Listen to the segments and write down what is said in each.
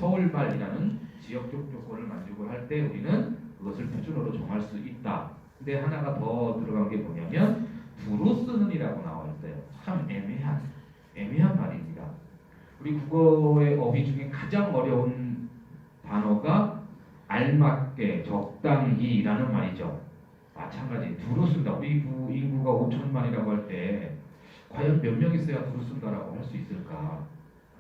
서울말이라는 지역적 조건을 만족을 할 때 우리는 그것을 표준어로 정할 수 있다. 근데 하나가 더 들어간 게 뭐냐면 두루 쓰는이라고 나와 있어요. 참 애매한 말입니다. 우리 국어의 어휘 중에 가장 어려운 단어가 알맞게, 적당히라는 말이죠. 마찬가지 두루 쓴다. 우리 인구가 5천만이라고 할 때 과연 몇 명 있어야 두루 쓴다라고 할 수 있을까?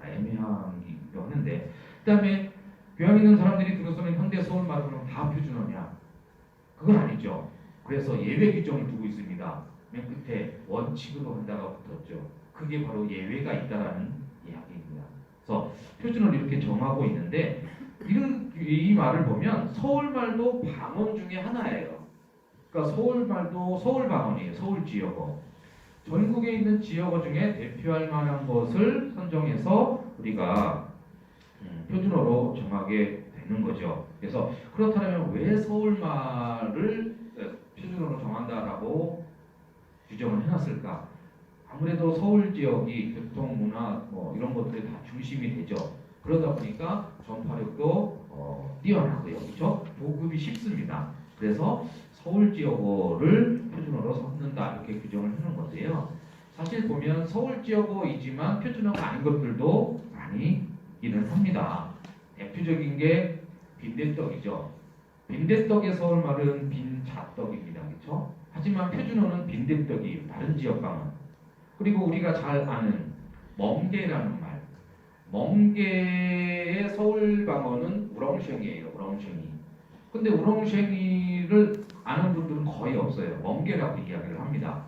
애매하기도 하는데, 그 다음에 교양 있는 사람들이 두루 쓰는 현대 서울 말로는 다 표준어냐? 그건 아니죠. 그래서 예외 규정을 두고 있습니다. 맨 끝에 원칙으로 한다가 붙었죠. 그게 바로 예외가 있다라는 이야기입니다. 그래서 표준어를 이렇게 정하고 있는데 이 말을 보면 서울말도 방언 중에 하나예요. 그러니까 서울말도 서울방언이에요. 서울지역어. 전국에 있는 지역어 중에 대표할 만한 것을 선정해서 우리가 표준어로 정하게 되는 거죠. 그래서 그렇다면 왜 서울말을 표준어로 정한다라고 규정을 해놨을까? 아무래도 서울 지역이 교통, 문화 이런 것들이 다 중심이 되죠. 그러다 보니까 전파력도 뛰어나고요. 그렇죠? 보급이 쉽습니다. 그래서 서울 지역어를 표준어로 섞는다 이렇게 규정을 해놓은 건데요. 사실 보면 서울 지역어이지만 표준어가 아닌 것들도 많이 있기는 합니다. 대표적인 게 빈대떡이죠. 빈대떡의 서울말은 빈자떡입니다. 그렇죠? 하지만 표준어는 빈대떡이 다른 지역 방언. 그리고 우리가 잘 아는 멍게라는 말. 멍게의 서울 방언은 우렁쉥이에요. 우렁쉥이. 근데 우렁쉥이를 아는 분들은 거의 없어요. 멍게라고 이야기를 합니다.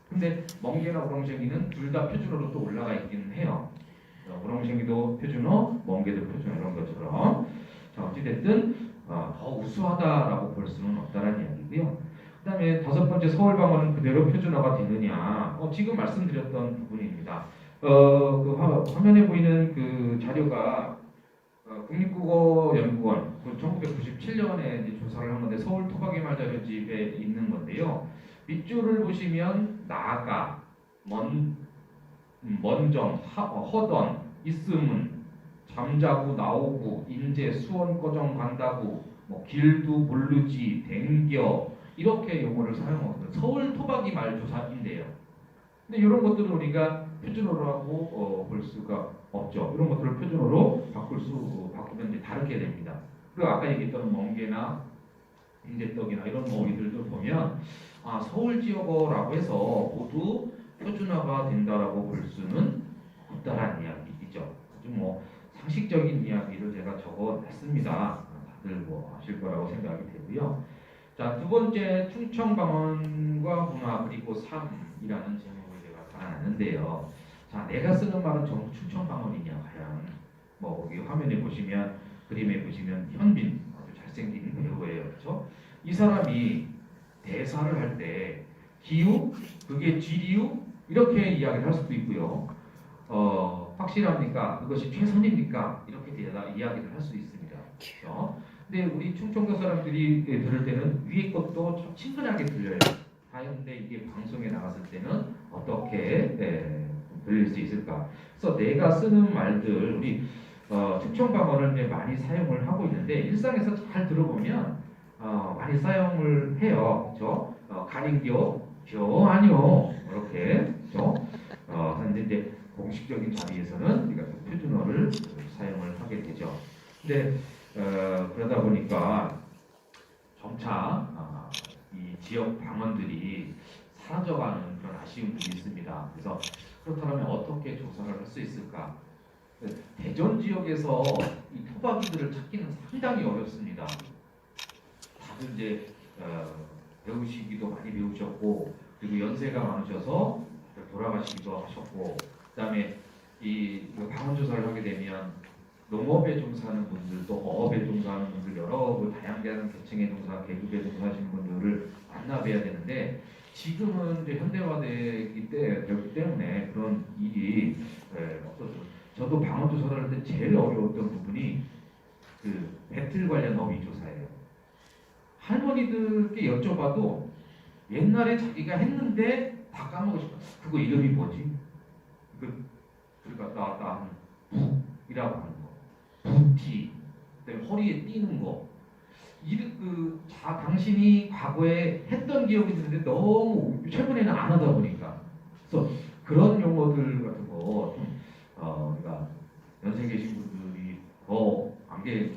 근데 멍게나 우렁쉥이는 둘 다 표준어로 또 올라가 있기는 해요. 우렁쉥이도 표준어, 멍게도 표준어 이런 것처럼. 자, 어찌됐든 더 우수하다라고 볼 수는 없다라는 이야기고요. 그 다음에 다섯 번째 서울 방언은 그대로 표준어가 되느냐? 지금 말씀드렸던 부분입니다. 그 화면에 보이는 그 자료가 국립국어연구원 1997년에 이제 조사를 한 건데 서울 토박이 말 자료집에 있는 건데요. 밑줄을 보시면 나가, 먼정, 허던, 있음은, 잠자고 나오고, 인제, 수원, 꺼정, 간다고, 길도 모르지, 댕겨 이렇게 용어를 사용하거든요. 서울 토박이 말 조사인데요. 근데 이런 것들은 우리가 표준어라고 볼 수가 없죠. 이런 것들을 표준어로 바꾸면 이제 다르게 됩니다. 그리고 아까 얘기했던 멍게나 빈대떡이나 이런 어휘들도 보면 서울 지역어라고 해서 모두 표준어가 된다라고 볼 수는 없다라는 이야기이죠. 아주 상식적인 이야기를 제가 적어냈습니다. 다들 아실 거라고 생각이 되고요. 자, 두 번째 충청방언과 문화 그리고 삶이라는 제목을 제가 달아놨는데요. 자, 내가 쓰는 말은 전부 충청방언이냐 과연? 여기 화면에 보시면 그림에 보시면 현빈 아주 잘생긴 배우예요, 그렇죠? 이 사람이 대사를 할 때 기우 그게 지리우 이렇게 이야기를 할 수도 있고요. 확실합니까? 그것이 최선입니까? 이렇게 이야기를 할 수 있습니다. 그렇죠? 근데 우리 충청도 사람들이 들을 때는 위에 것도 좀 친근하게 들려요. 근데 이게 방송에 나갔을 때는 어떻게 들릴 수 있을까? 그래서 내가 쓰는 말들 우리 충청방언을 많이 사용을 하고 있는데 일상에서 잘 들어보면 많이 사용을 해요. 그렇죠? 가린겨, 아니요 이렇게 그렇죠? 근데 이제 공식적인 자리에서는 우리가 표준어를 사용을 하게 되죠. 근데 그러다 보니까 점차 이 지역 방언들이 사라져가는 그런 아쉬움들이 있습니다. 그래서 그렇다면 어떻게 조사를 할 수 있을까? 대전 지역에서 이 토박이들을 찾기는 상당히 어렵습니다. 다들 이제 배우시기도 많이 배우셨고 그리고 연세가 많으셔서 돌아가시기도 하셨고 그다음에 이 방언 조사를 하게 되면 농업에 종사하는 분들 또 어업에 종사하는 분들 여러 다양한 계층의 종사, 계급에 종사하시는 분들을 만나뵈야 되는데 지금은 이제 현대화되기 때문에 그런 일이 없어서 저도 방언 조사를 할 때 제일 어려웠던 부분이 그 배틀 관련 어휘 조사예요. 할머니들께 여쭤봐도 옛날에 자기가 했는데 다 까먹으시고 그거 이름이 뭐지? 그러니까 나 북이라고 하는 거. 부티 허리에 띄는 거. 당신이 과거에 했던 기억이 있는데 너무 최근에는 안 하다 보니까. 그래서 그런 용어들 같은 거 좀, 그러니까 연세 계신 분들이 더 안개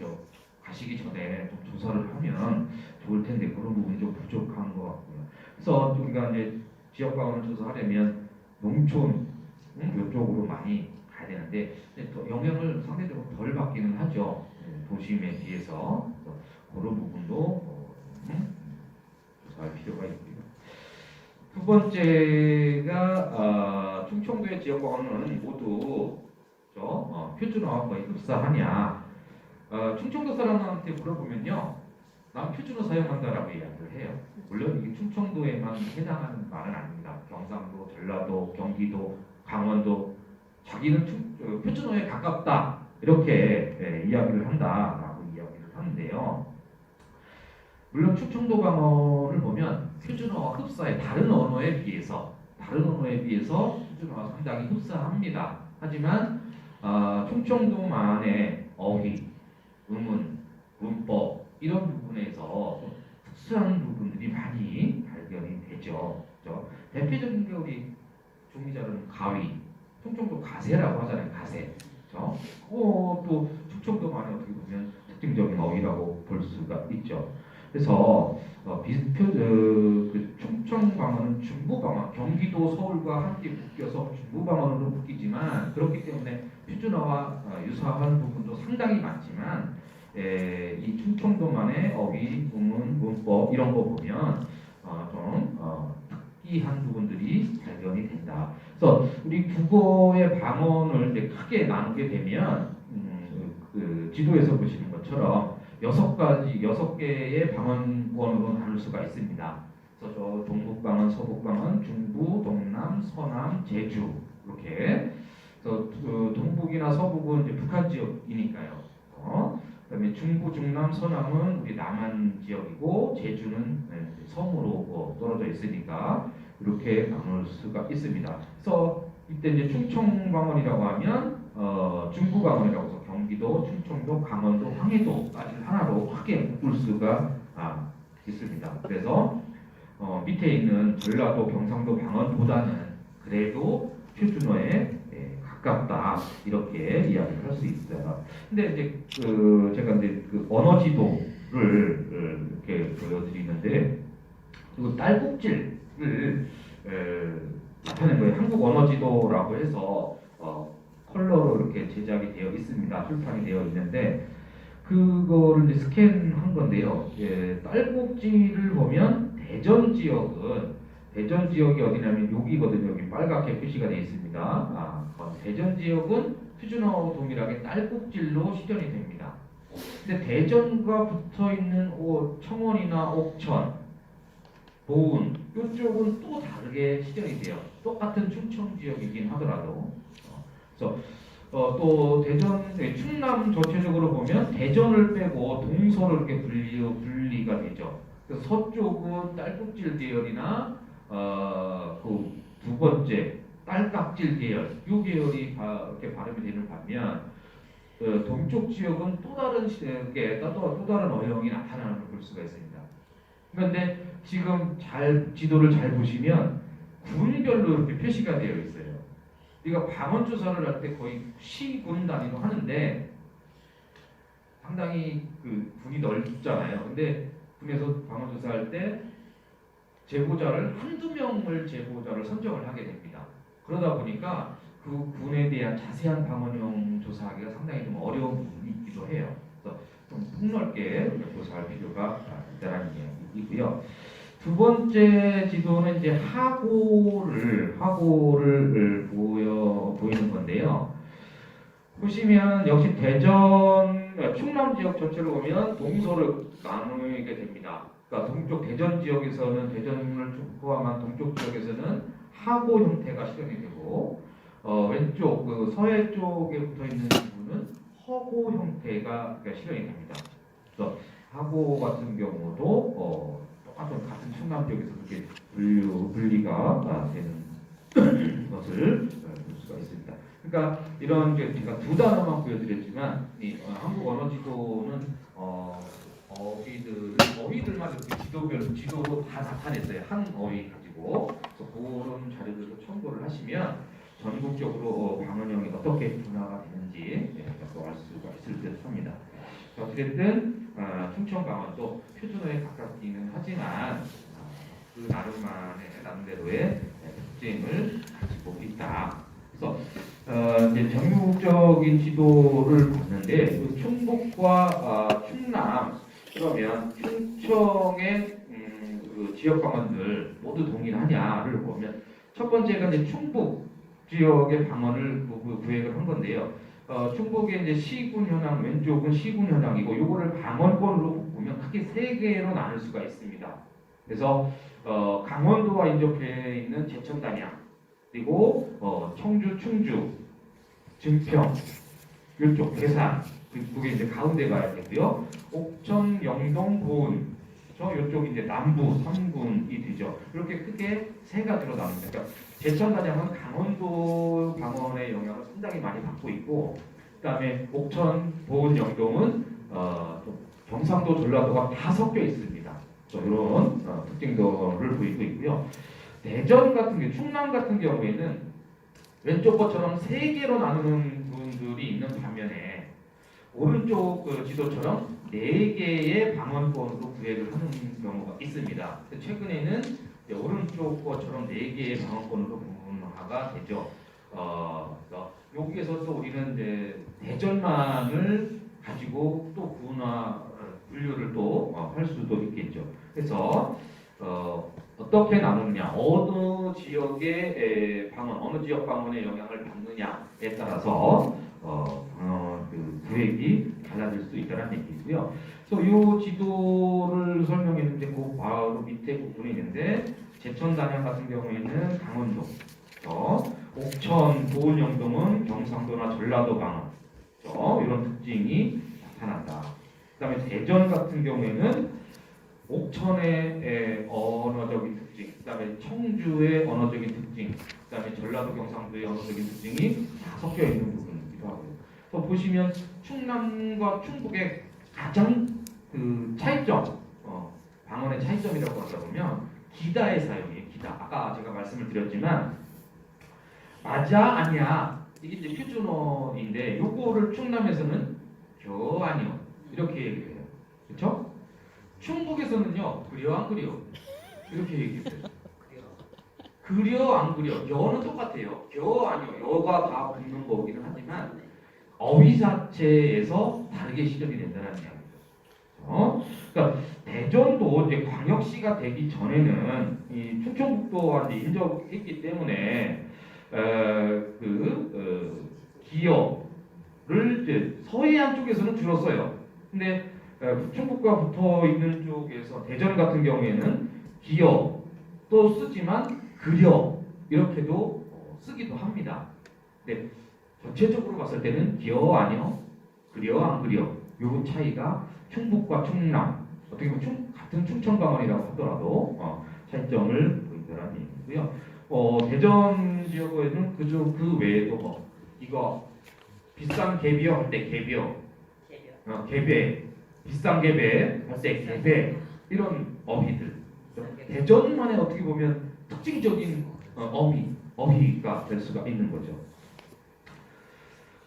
가시기 전에 좀 조사를 하면 좋을 텐데 그런 부분이 좀 부족한 것 같고요. 그래서 우리가 이제 지역 방언을 조사하려면 농촌 이쪽으로 많이 가야 되는데 또 영향을 상대적으로 덜 받기는 하죠. 도심에 비해서. 그런 부분도 조사할 필요가 있고요. 두 번째가 충청도의 지역 방언은 모두 표준어와 거의 흡사하냐. 충청도 사람한테 물어보면요, 난 표준어 사용한다라고 이야기를 해요. 물론 이게 충청도에만 해당하는 말은 아닙니다. 경상도, 전라도, 경기도, 강원도 자기는 표준어에 가깝다 이렇게 이야기를 한다라고 이야기를 하는데요. 물론 충청도 방언을 보면 표준어와 흡사해. 다른 언어에 비해서 표준어와 상당히 흡사합니다. 하지만 충청도만의 어휘, 음은, 문법 이런 부분에서 특수한 부분들이 많이 발견이 되죠. 그렇죠? 대표적인 게 우리 중기자는 가위, 충청도 가세라고 하잖아요. 가세. 그렇죠? 또 충청도만의 어떻게 보면 특징적인 어휘라고 볼 수가 있죠. 그래서 그 충청 방언은 중부 방언, 경기도 서울과 함께 묶여서 중부 방언으로 묶이지만 그렇기 때문에 표준어와 유사한 부분도 상당히 많지만 이 충청도만의 어휘, 음은, 문법 이런 거 보면 좀 특이한 부분들이 발견이 된다. 그래서 우리 국어의 방언을 이제 크게 나누게 되면 그 지도에서 보시는 것처럼 6개의 방언권으로 나눌 수가 있습니다. 그래서 저 동북방언, 서북방언, 중부, 동남, 서남, 제주 이렇게. 그래서 동북이나 서북은 이제 북한 지역이니까요. 그다음에 중부, 중남, 서남은 우리 남한 지역이고 제주는 섬으로 떨어져 있으니까 이렇게 나눌 수가 있습니다. 그래서 이때 이제 충청방언이라고 하면 중부방언이라고 해서 경기도, 충청도, 강원도, 황해도까지 하나로 크게 묶을 수가 있습니다. 그래서 밑에 있는 전라도, 경상도 방언보다는 그래도 표준어에 가깝다 이렇게 이야기를 할 수 있어요. 근데 이제 제가 이제 그 언어 지도를 이렇게 보여드리는데 그 딸꾹질을 나타낸 거예요. 한국 언어 지도라고 해서 컬러로 이렇게 제작이 되어 있습니다. 출판이 되어 있는데 그거를 이제 스캔한 건데요. 딸꾹질을 보면 대전 지역이 어디냐면 여기거든요. 여기 빨갛게 표시가 되어 있습니다. 대전 지역은 표준어 동일하게 딸꾹질로 실현이 됩니다. 근데 대전과 붙어 있는 청원이나 옥천, 보은 이쪽은 또 다르게 실현이 돼요. 똑같은 충청 지역이긴 하더라도. 그래서 또 대전, 충남 전체적으로 보면 대전을 빼고 동서로 이렇게 분리가 되죠. 그래서 서쪽은 딸꾹질 계열이나 그 두 번째 딸깍질 계열, 이 계열이 이렇게 발음이 되는 반면 동쪽 지역은 또 다른 또 다른 어형이 나타나는 걸 볼 수가 있습니다. 그런데 지금 지도를 잘 보시면 군별로 이렇게 표시가 되어 있어요. 우리가 방언 조사를 할 때 거의 시군 단위로 하는데 상당히 그 군이 넓잖아요. 근데 군에서 방언 조사할 때 제보자를 한두 명을 제보자를 선정을 하게 됩니다. 그러다 보니까 그 군에 대한 자세한 방언형 조사하기가 상당히 좀 어려운 부분이 있기도 해요. 그래서 좀 폭넓게 조사할 필요가 있다는 이야기이고요. 두 번째 지도는 이제 하고를 보이는 건데요. 보시면 역시 대전, 충남 지역 전체를 보면 동서를 나누게 됩니다. 그러니까 동쪽 대전 지역에서는 대전을 포함한 동쪽 지역에서는 하고 형태가 실현이 되고 왼쪽 그 서해 쪽에 붙어 있는 부분은 허고 형태가 실현이 됩니다. 그래서 하고 같은 경우도 같은 충남 지역에서 그렇게 분리가 되는 것을 볼 수가 있습니다. 그러니까 이런 제가 두 단어만 보여드렸지만 한국 언어 지도는 어휘들만 이렇게 지도로 다 나타냈어요. 한 어휘 가지고. 그래서 그런 자료들도 첨부를 하시면 전국적으로 방언형이 어떻게 변화가 되는지 또 알 수가 있을 듯 합니다. 어쨌든 충청 방언도 표준어에 가깝기는 하지만 그 나름대로의 특징을 가지고 있다. 그래서 이제 전국적인 지도를 봤는데 그 충북과 충남 그러면 충청의 그 지역 방언들 모두 동일하냐를 보면 첫 번째가 이제 충북 지역의 방언을 구획을 한 건데요. 충북의 이제 시군 현황 왼쪽은 시군 현황이고 요거를 방언권으로 보면 크게 세 개로 나눌 수가 있습니다. 그래서 강원도와 인접해 있는 제천 단양 그리고 청주 충주 증평 이쪽 괴산 그게 이제 가운데 가야 되고요. 옥천 영동 보은 이쪽 이제 남부 3군이 되죠. 이렇게 크게 세 가지로 나눕니다. 그러니까 제천 단양은 강원도 방언의 영향을 상당히 많이 받고 있고, 그다음에 옥천 보은 영동은 경상도 전라도가 다 섞여 있습니다. 이런 특징들을 보이고 있고요. 대전 같은 경우, 충남 같은 경우에는 왼쪽 것처럼 세 개로 나누는 부분들이 있는 반면에 오른쪽 지도처럼 네 개의 방언권으로 구획을 하는 경우가 있습니다. 최근에는 오른쪽 것처럼 네 개의 방언권으로 분화가 되죠. 여기에서 또 우리는 이제 대전만을 가지고 또 분류를 또 할 수도 있겠죠. 그래서 어떻게 나누느냐, 어느 지역의 방언, 어느 지역 방언의 영향을 받느냐에 따라서 그 구획이 달라질 수 있다는 얘기고요. 그래서 이 지도를 설명했는데 그 바로 밑에 부분이 있는데 제천 단양 같은 경우에는 강원도, 옥천 보은 영동은 경상도나 전라도 방언, 이런 특징이 나타난다. 그다음에 대전 같은 경우에는 옥천의 언어적인 특징, 그다음에 청주의 언어적인 특징, 그다음에 전라도 경상도의 언어적인 특징이 다 섞여 있는 부분이기도 하고요. 또 보시면 충남과 충북의 가장 그 차이점, 방언의 차이점이라고 하다 보면 기다의 사용이에요. 기다. 아까 제가 말씀을 드렸지만 맞아 아니야 이게 이제 표준어인데 요거를 충남에서는 아니요 이렇게 얘기해요. 그렇죠? 충북에서는요 그려 안 그려 이렇게 얘기해요. 그려 안 그려 여는 똑같아요. 아니요 여가 다 붙는 거기는 하지만 어휘 자체에서 다르게 시전이 된다는 이야기죠. 그러니까 대전도 이제 광역시가 되기 전에는 이 충청북도와 이제 인접했기 때문에 기어를 이제 서해안 쪽에서는 줄었어요. 근데 충북과 붙어 있는 쪽에서 대전 같은 경우에는 기어도 쓰지만 그려 이렇게도 쓰기도 합니다. 근데 전체적으로 봤을 때는 기어 아니요, 그려 안 그려 요 차이가 충북과 충남 어떻게 보면 같은 충청 방언이라고 하더라도 차이점을 보이더라는 얘기고요. 대전 지역에는 그 외에도 이거 비싼 개비어 할 때 개비어, 개배, 비싼 개배 할 때 개배 이런 어휘들. 대전만의 어떻게 보면 특징적인 어휘가 될 수가 있는 거죠.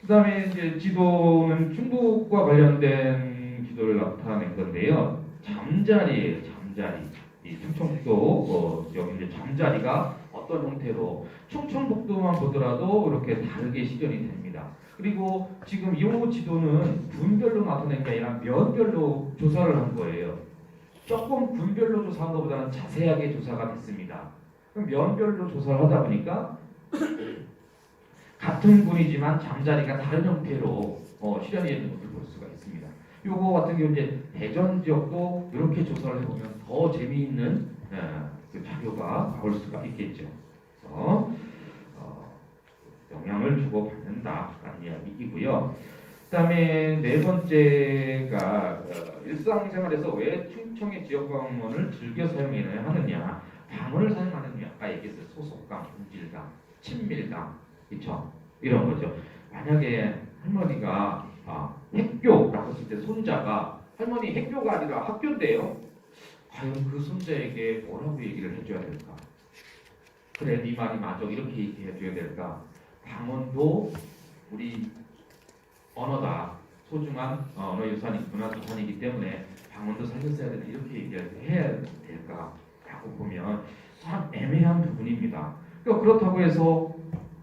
그다음에 이제 지도는 충북과 관련된 지도를 나타낸 건데요. 잠자리예요. 잠자리. 이 충청북도 여기 이제 잠자리가 어떤 형태로 충청북도만 보더라도 이렇게 다르게 시전이 됩니다. 그리고 지금 이 지도는 군별로 나타낸 게 아니라 면별로 조사를 한 거예요. 조금 군별로 조사한 것보다는 자세하게 조사가 됐습니다. 그럼 면별로 조사를 하다 보니까 같은 군이지만 잠자리가 다른 형태로 실현이 되는 것을 볼 수가 있습니다. 요거 같은 경우 이제 대전 지역도 이렇게 조사를 해보면 더 재미있는 그 자료가 나올 수가 있겠죠. 그래서 영향을 주고 받는다라는 이야기이고요. 그다음에 네 번째가 일상생활에서 왜 충청의 지역 방언을 즐겨 사용해야 하느냐, 방언을 사용하느냐. 아까 얘기했어요. 소속감, 동질감, 친밀감, 그렇죠? 이런 거죠. 만약에 할머니가 핵교라고 했을 때 손자가 할머니 핵교가 아니라 학교인데요. 과연 그 손자에게 뭐라고 얘기를 해줘야 될까? 그래 네 말이 맞아 이렇게 얘기해줘야 될까? 방언도 우리 언어다. 소중한 언어 유산이 문화유산이기 때문에 방언도 살렸어야 된다. 이렇게 얘기해야 될까? 라고 보면 참 애매한 부분입니다. 그러니까 그렇다고 해서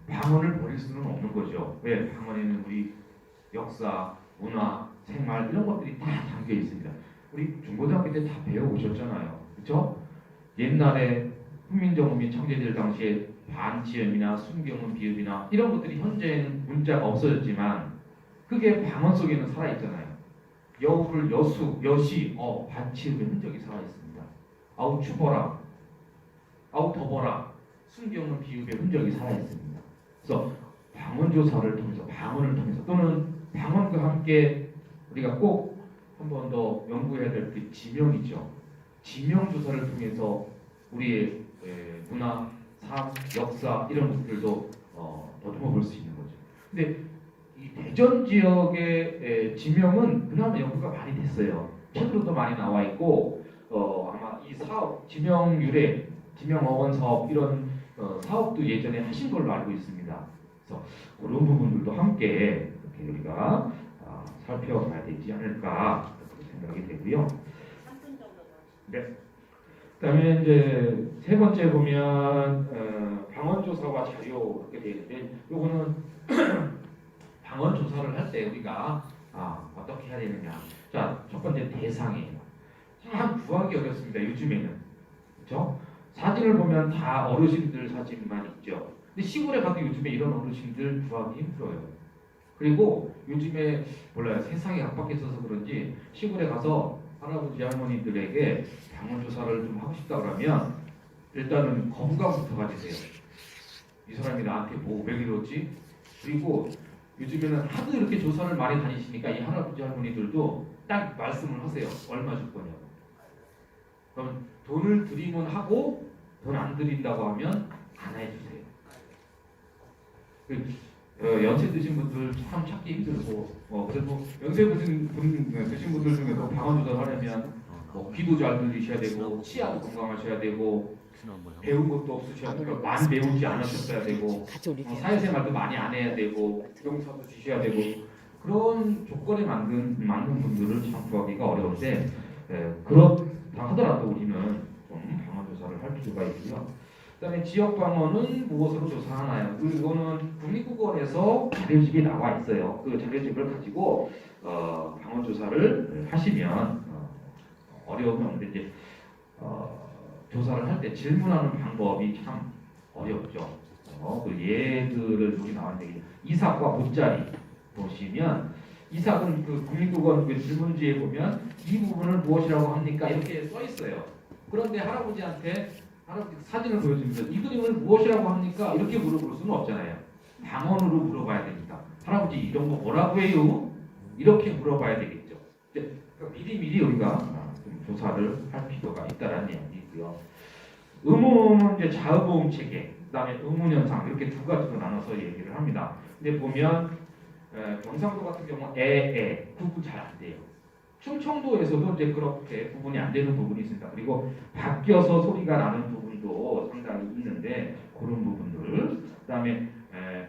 방언을 버릴 수는 없는 거죠. 왜? 방언에는 우리 역사, 문화, 생활 이런 것들이 다 담겨 있습니다. 우리 중고등학교 때 다 배워오셨잖아요. 그렇죠? 옛날에 훈민정음민 청제들 당시에 반지음이나 순경음 비읍이나 이런 것들이 현재는 문자가 없어졌지만 그게 방언 속에는 살아있잖아요. 여우를 여수, 여시, 반치음의 흔적이 살아있습니다. 아우 추버라, 아우 더버라, 순경음 비읍의 흔적이 살아있습니다. 그래서 방언조사를 통해서 방언을 통해서 또는 방언과 함께 우리가 꼭 한 번 더 연구해야 될 그 지명이죠. 지명조사를 통해서 우리의 문화, 삶, 역사 이런 것들도 더듬어 볼 수 있는 거죠. 근데 이 대전 지역의 지명은 그나마 연구가 많이 됐어요. 책으로도 많이 나와 있고 아마 이 사업, 지명 유래, 지명 어원 사업 이런 사업도 예전에 하신 걸로 알고 있습니다. 그래서 그런 부분들도 함께 이렇게 우리가 살펴봐야 되지 않을까 그렇게 생각이 되고요. 네. 그다음에 이제 세 번째 보면 방언조사와 자료 이렇게 되는데 요거는 방언 조사를 할 때 우리가 어떻게 해야 되느냐. 자, 첫 번째 대상이에요. 참 구하기 어렵습니다. 요즘에는. 그렇죠? 사진을 보면 다 어르신들 사진만 있죠. 근데 시골에 가도 요즘에 이런 어르신들 구하기 힘들어요. 그리고 요즘에 몰라요. 세상이 압박했어서 그런지 시골에 가서 할아버지 할머니들에게 방언 조사를 좀 하고 싶다 그러면 일단은 거부감부터 가지세요. 이 사람이 나한테 뭐 왜 이러지? 그리고 요즘에는 하도 이렇게 조사를 많이 다니시니까 이 할아버지 할머니들도 딱 말씀을 하세요. 얼마 줄 거냐고. 그럼 돈을 드리면 하고 돈 안 드린다고 하면 안 해주세요. 연세 드신 분들 참 찾기 힘들고 그래도 연세 드신 분들 중에서 방언 조사를 하려면 귀도 잘 들리셔야 되고 치아도 건강하셔야 되고 배운 것도 없으셔야 되고 많이 배우지 않으셨어야 되고 사회생활도 많이 안 해야 되고 교통사도 주셔야 되고 그런 조건에 맞는 분들을 참 구하기가 어려운데 그렇다 하더라도 우리는 좀 방언 조사를 할 필요가 있고요. 그다음에 지역 방언은 무엇으로 조사하나요? 그거는 국립국어원에서 자료집이 나와 있어요. 그 자료집을 가지고 방언 조사를 하시면 어려움이 없는데 이제 조사를 할 때 질문하는 방법이 참 어렵죠. 그 예들을 여기 나왔는데 이삭과 못자리 보시면 이삭은 그 국립국어원 그 질문지에 보면 이 부분을 무엇이라고 합니까? 이렇게 써 있어요. 그런데 할아버지 사진을 보여주면서 이 그림을 무엇이라고 합니까? 이렇게 물어볼 수는 없잖아요. 방언으로 물어봐야 되니까 할아버지 이런 거 뭐라고 해요? 이렇게 물어봐야 되겠죠. 그러니까 미리 우리가 좀 조사를 할 필요가 있다는 이야기고요. 의문은 이제 자의보험 체계, 그다음에 의문 현상 이렇게 두 가지로 나눠서 얘기를 합니다. 근데 보면 경상도 같은 경우 구분 잘 안 돼요. 충청도에서도 이제 그렇게 구분이 안 되는 부분이 있습니다. 그리고 바뀌어서 소리가 나는 부분도 상당히 있는데 그런 부분들. 그다음에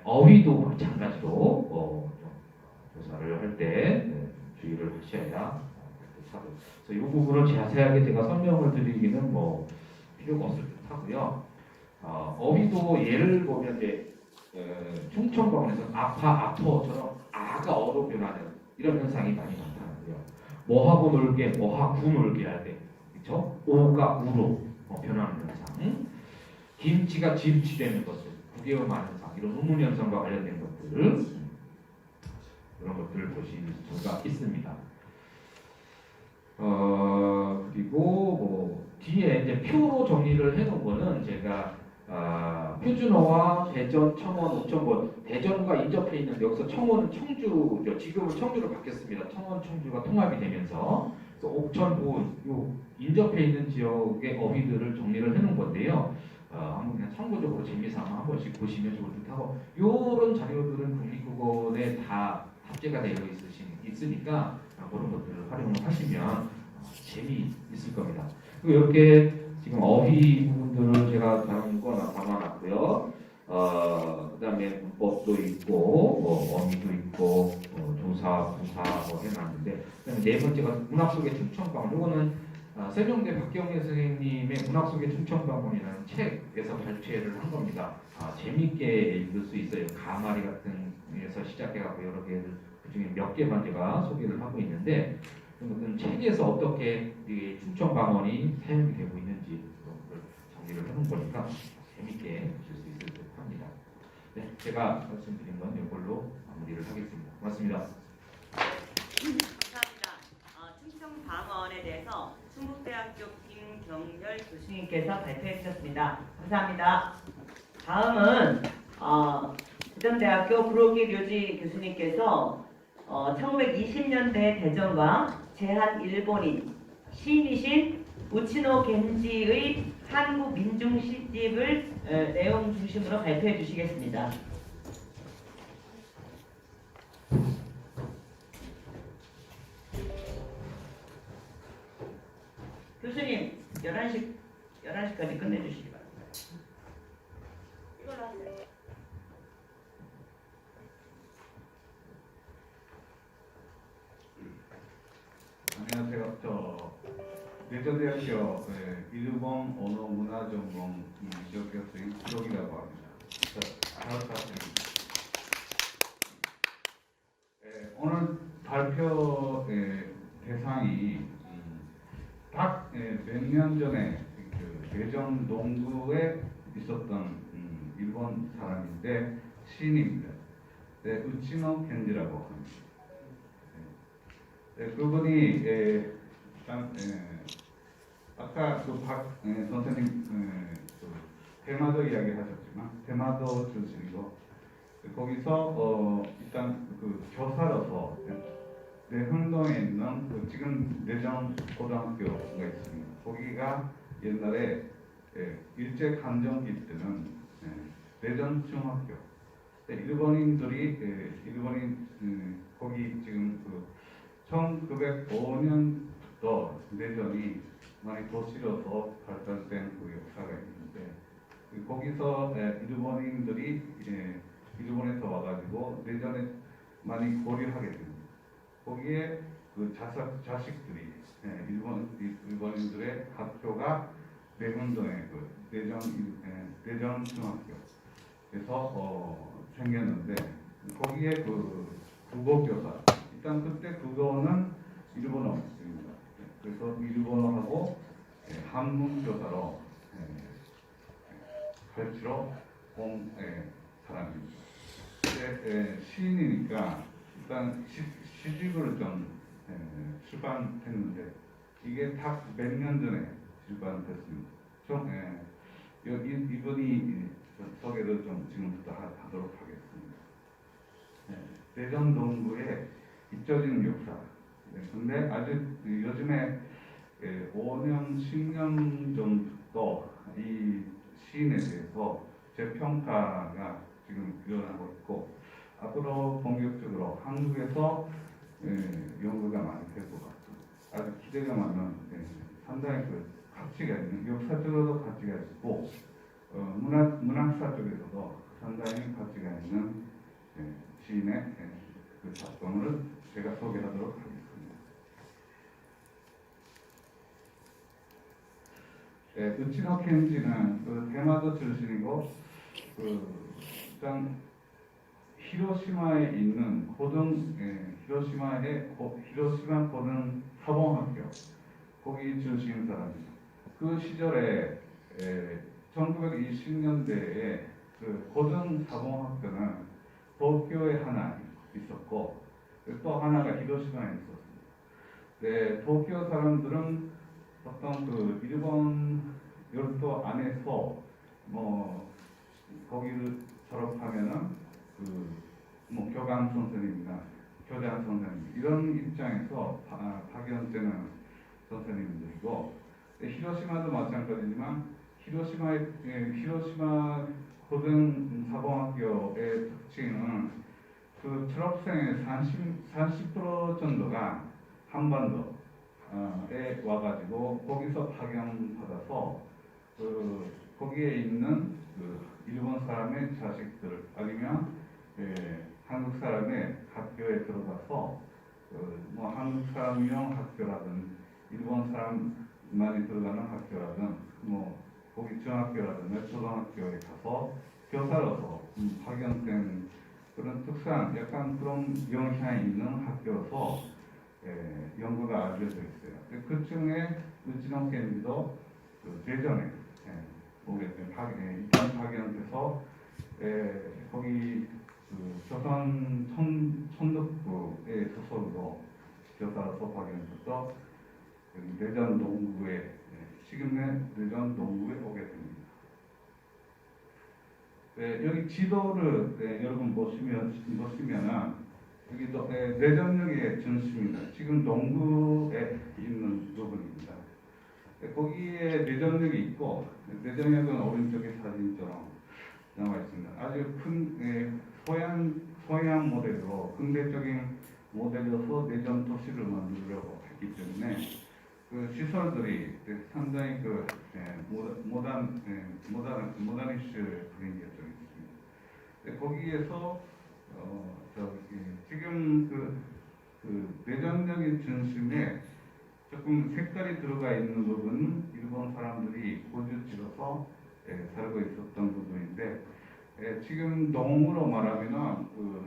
어휘도 마찬가지로 조사를 할 때 주의를 하셔야 그래서 이 부분을 자세하게 제가 설명을 드리기는 필요가 없을 듯 하고요. 어휘도 예를 보면 이제 충청권에서 아퍼처럼 아가 어로 변하는 이런 현상이 많이 나타나고요. 뭐하고 놀게, 뭐하고 놀게 할 때, 그렇죠? 오가 우로 변하는 현상, 김치가 짐치되는 것들, 구개음하는 현상, 이런 의문 현상과 관련된 것들, 이런 것들을 보실 수가 있습니다. 그리고 뒤에 이제 표로 정리를 해놓은 거는 제가 표준어와 대전, 청원, 오천본, 대전과 인접해 있는데 여기서 청원은 청주죠. 지금은 청주로 바뀌었습니다. 청원, 청주가 통합이 되면서 그래서 옥천, 보은 요 인접해 있는 지역의 어휘들을 정리를 해놓은 건데요. 한번 그냥 참고적으로 재미삼아 한 번씩 보시면 좋을 듯하고 이런 자료들은 국립국어에 다 탑재가 되어 있으니까 그런 것들을 활용을 하시면 재미있을 겁니다. 그리고 이렇게 지금 어휘 부분들을 제가 다른 거나 담아놨고요. 그다음에 문법도 있고 어미도 있고 조사, 부사 해놨는데 그다음에 네 번째가 문학 속의 충청방언. 이거는 세종대 박경래 선생님의 문학 속의 충청방언이라는 책에서 발췌를 한 겁니다. 재밌게 읽을 수 있어요. 가마리 같은 에서 시작해갖고 여러 개를 그중에 몇 개만 제가 소개를 하고 있는데 어떤 책에서 어떻게 이 충청방언이 사용이 되고 있는지 그런 걸 정리를 해놓은 거니까 재밌게 보실 수 있을 듯 합니다. 네, 제가 말씀드린 건 이걸로 마무리를 하겠습니다. 고맙습니다. 감사합니다. 충청방언에 대해서 충북대학교 김경렬 교수님께서 발표해 주셨습니다. 감사합니다. 다음은 대전대학교 구로기 묘지 교수님께서 1920년대 대전과 제한 일본인 시인이신 우치노 겐지의 한국 민중 시집을 내용 중심으로 발표해 주시겠습니다. 교수님 11시까지 끝내주시기 바랍니다. 이걸로 하세요. 안녕하세요. 대전대학교 일본 언어문화전공 지역교수인 구록이라고 합니다. 잘 부탁드립니다. 오늘 발표 대상이 딱 몇 년 전에 그 대전 동구에 있었던 일본 사람인데 시인입니다. 우치노 켄지라고 합니다. 그분이 아까 그 박 선생님 대마도 이야기하셨지만 대마도 출신이고 거기서 일단 그 교사로서 내흥동에 있는 지금 내정 고등학교가 있습니다. 거기가 옛날에 일제 강점기 때는 내전 중학교. 일본인들이 거기 지금 1905년부터 내전이 많이 도시로서 발달된 그 역사가 있는데 거기서 일본인들이 일본에서 와가지고 내전에 많이 고려하게 됩니다. 거기에 그 자식들이 일본인들의 학교가 내문동의 그 내전 중학교에서 생겼는데 거기에 그 국어교사 일단 그때 국어는 일본어입니다. 그래서 일본어하고 한문교사로 가르치러 온 사람입니다. 근데 시인이니까 일단 시집을 좀 출간했는데 이게 딱 몇 년 전에 출간됐습니다. 좀 이분이 소개를 좀 지금부터 하도록 하겠습니다. 대전 동구의 잊혀지는 역사. 근데 아주 요즘에 5년, 10년 전부터 이 시인에 대해서 재평가가 지금 일어나고 있고 앞으로 본격적으로 한국에서 연구가 많이 될 것 같습니다. 아주 기대가 많은 상당히 그 가치가 있는 역사적으로도 가치가 있고 문학사 쪽에서도 상당히 가치가 있는 시인의 그 작품을 제가 소개하도록 하겠습니다. 우치노 켄지는 그 대마도 출신이고 일단 히로시마에 있는 히로시마 고등 사범학교 거기 출신 사람입니다. 그 시절에 1920년대에 그 고등 사범학교는 도쿄에 하나 있었고 또 하나가 히로시마에 있었습니다. 도쿄 사람들은 어떤 그 일본 열도 안에서 거기를 졸업하면은 교감 선생님이나 교장 선생님 이런 입장에서 파견되는 선생님들이고 히로시마도 마찬가지지만 히로시마 고등사범학교의 특징은 그 졸업생의 30% 정도가 한반도에 와가지고 거기서 파견받아서 그 거기에 있는 그 일본 사람의 자식들 아니면 한국 사람의 학교에 들어가서 뭐 한국 사람용 학교라든 일본 사람 많이 들어가는 학교라든 뭐 거기 중학교라든 초등학교에 가서 교사로서 파견된 그런 특수한 약간 그런 영향이 있는 학교로서 연구가 알려져 있어요. 그 중에 우찌노 켄지도 그 대전에 오게 된 입단 파견돼서 거기 그 조선 천덕부의 소속으로 교사로서 파견돼서 대전 동구에 지금의 대전 동구에 오게 됩니다. 여기 지도를 여러분 보시면은 여기도 대전역의 중심입니다. 지금 동구에 있는 부분입니다. 거기에 대전역이 있고 대전역은 오른쪽에 사진처럼 나와 있습니다. 아주 큰 서양 모델로 근대적인 모델로서 대전 도시를 만들려고 했기 때문에 그 시설들이 상당히 그 모더니스트 분위기가 좀 있습니다. 거기에서 지금 그 대전역의 중심에 조금 색깔이 들어가 있는 부분은 일본 사람들이 거주지로서 살고 있었던 부분인데 지금 동으로 말하면은 그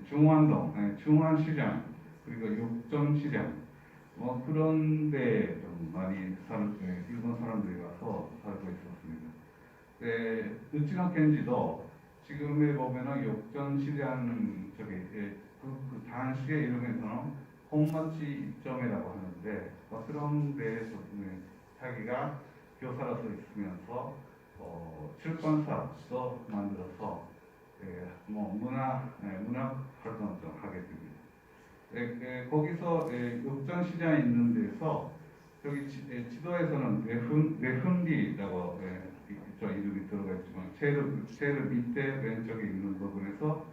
중환동, 중환시장 그리고 육점시장 뭐 그런데 좀 많이 일본 사람들이 와서 살고 있었습니다. 우찌노 켄지도 지금에 보면은 육점시장 쪽에 그 당시에 이름에서는 홈마치 입점이라고 하는데 그런 데에서 자기가 교사로서 있으면서 출판사도 만들어서 뭐 문학 활동을 좀 하게 됩니다. 거기서 육전시장에 있는 데서 저기 지도에서는 외훈리라고 이름이 들어가 있지만 제일 밑에 왼쪽에 있는 부분에서